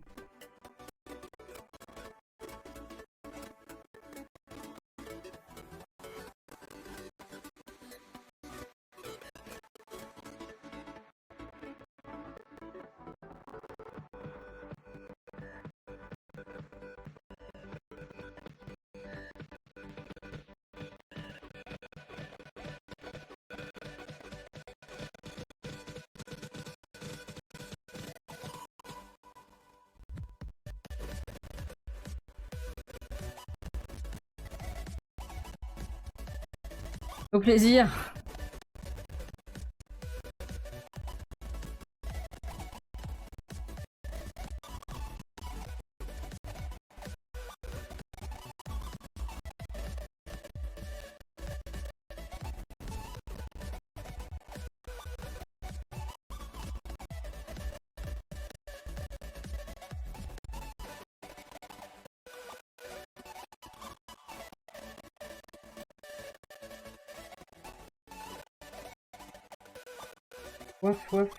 Au plaisir. Waf waf.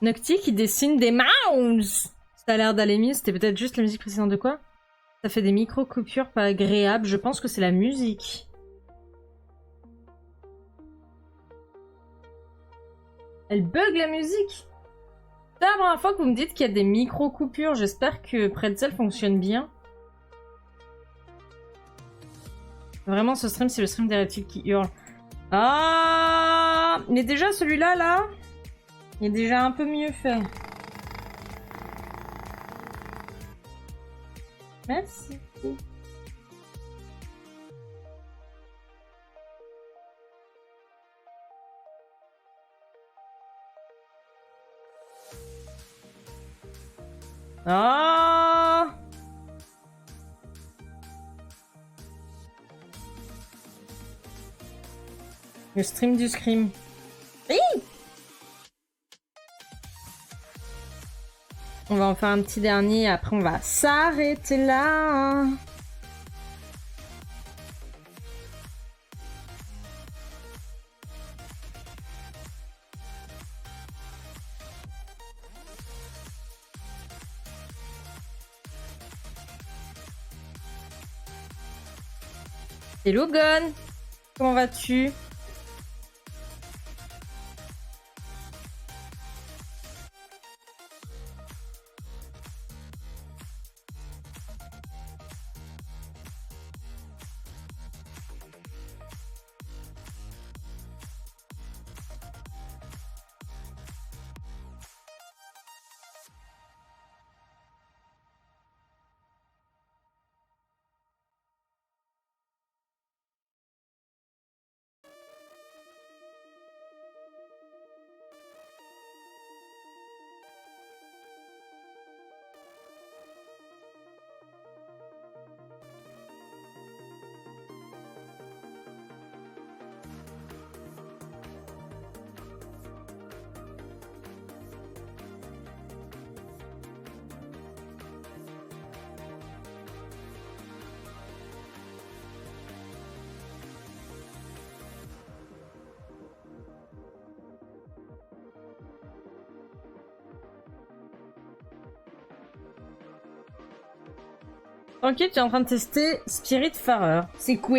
Nocti qui dessine des mouse. Ça a l'air d'aller mieux, c'était peut-être juste la musique précédente de quoi? Ça fait des micro-coupures pas agréables, je pense que c'est la musique. Elle bug la musique. C'est la première fois que vous me dites qu'il y a des micro-coupures, j'espère que Pretzel fonctionne bien. Vraiment, ce stream, c'est le stream des reptiles qui hurlent. Ah, mais déjà celui-là, là, il est déjà un peu mieux fait. Merci. Ah. Le stream du scream. Oui. On va en faire un petit dernier, après on va s'arrêter là. Hello Gon, comment vas-tu? Ok, tu es en train de tester Spiritfarer. C'est quoi?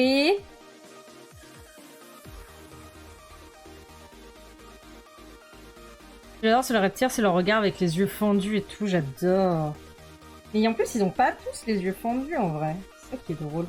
J'adore ce leur tir, c'est leur regard avec les yeux fendus et tout, j'adore. Et en plus, ils ont pas tous les yeux fendus en vrai. C'est ça qui est drôle.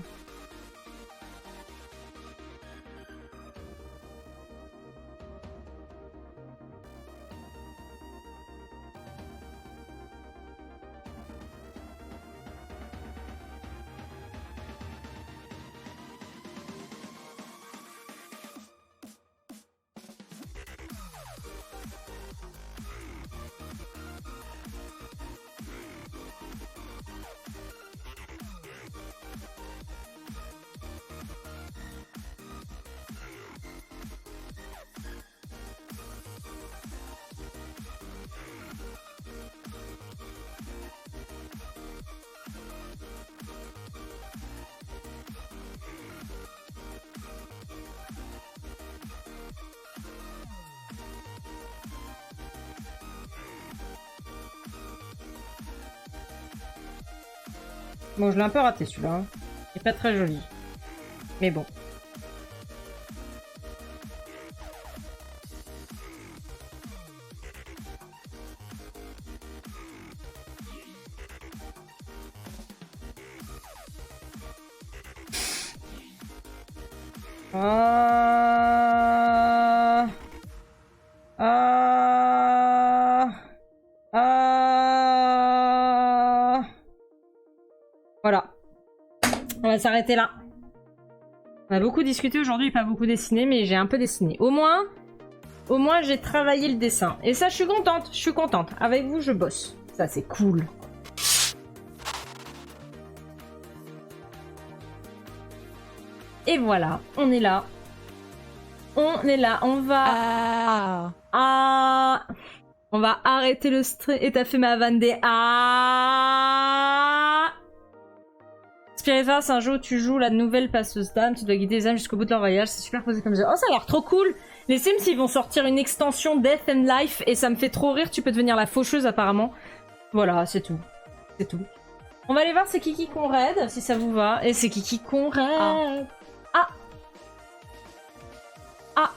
Bon, je l'ai un peu raté celui-là. Hein. Il est pas très joli. Mais bon. Ah. Ah. Ah. Voilà. On va s'arrêter là. On a beaucoup discuté aujourd'hui, pas beaucoup dessiné, mais j'ai un peu dessiné. Au moins j'ai travaillé le dessin. Et ça, je suis contente. Je suis contente. Avec vous, je bosse. Ça, c'est cool. Et voilà, on est là. On est là. On va... Ah. On va arrêter le stress. Et t'as fait ma vanne des... Ah. Spiritfarer, c'est un jeu où tu joues la nouvelle passeuse d'âme, tu dois guider les âmes jusqu'au bout de leur voyage, c'est super posé comme jeu. Oh, ça a l'air trop cool! Les Sims, ils vont sortir une extension Death and Life et ça me fait trop rire, tu peux devenir la faucheuse apparemment. Voilà, c'est tout. C'est tout. On va aller voir c'est Kiki Conrad, si ça vous va. Et c'est Kiki Conrad. Ah! Ah!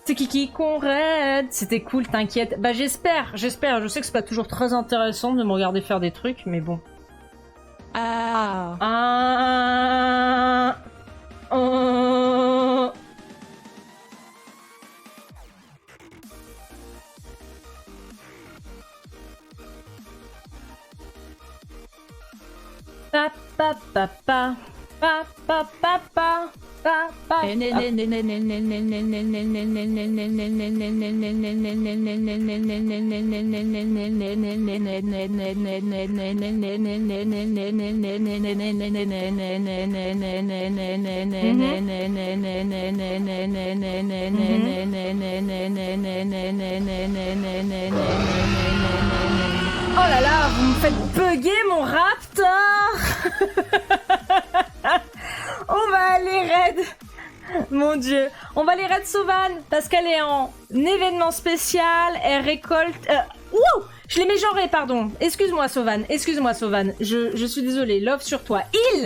C'est Kiki Conrad. C'était cool, t'inquiète. Bah j'espère. Je sais que c'est pas toujours très intéressant de me regarder faire des trucs, mais bon. Ah. Ah. Oh. Pa pa pa pa pa pa pa pa. Oh là là, vous me faites bugger mon raptor. On va aller raid. Mon dieu. On va aller raid Sauvan parce qu'elle est en événement spécial. Elle récolte... Wouh, je l'ai mégenré, pardon. Excuse-moi Sauvan. Je suis désolée. Love sur toi. Il,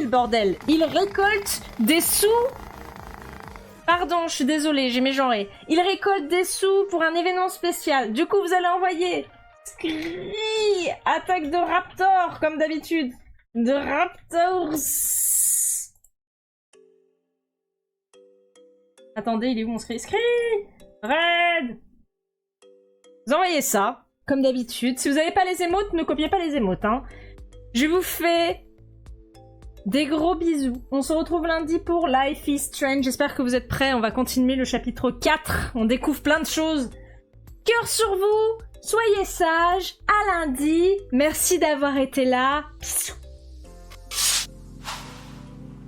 bordel. Il récolte des sous... Pardon, je suis désolée, j'ai mégenré. Il récolte des sous pour un événement spécial. Du coup, vous allez envoyer... Attaque de raptor, comme d'habitude. De raptors. Attendez, il est où mon screen? Red. Vous envoyez ça, comme d'habitude. Si vous n'avez pas les émotes, ne copiez pas les émotes. Hein. Je vous fais des gros bisous. On se retrouve lundi pour Life is Strange. J'espère que vous êtes prêts. On va continuer le chapitre 4. On découvre plein de choses. Cœur sur vous. Soyez sages. À lundi. Merci d'avoir été là. Bisous.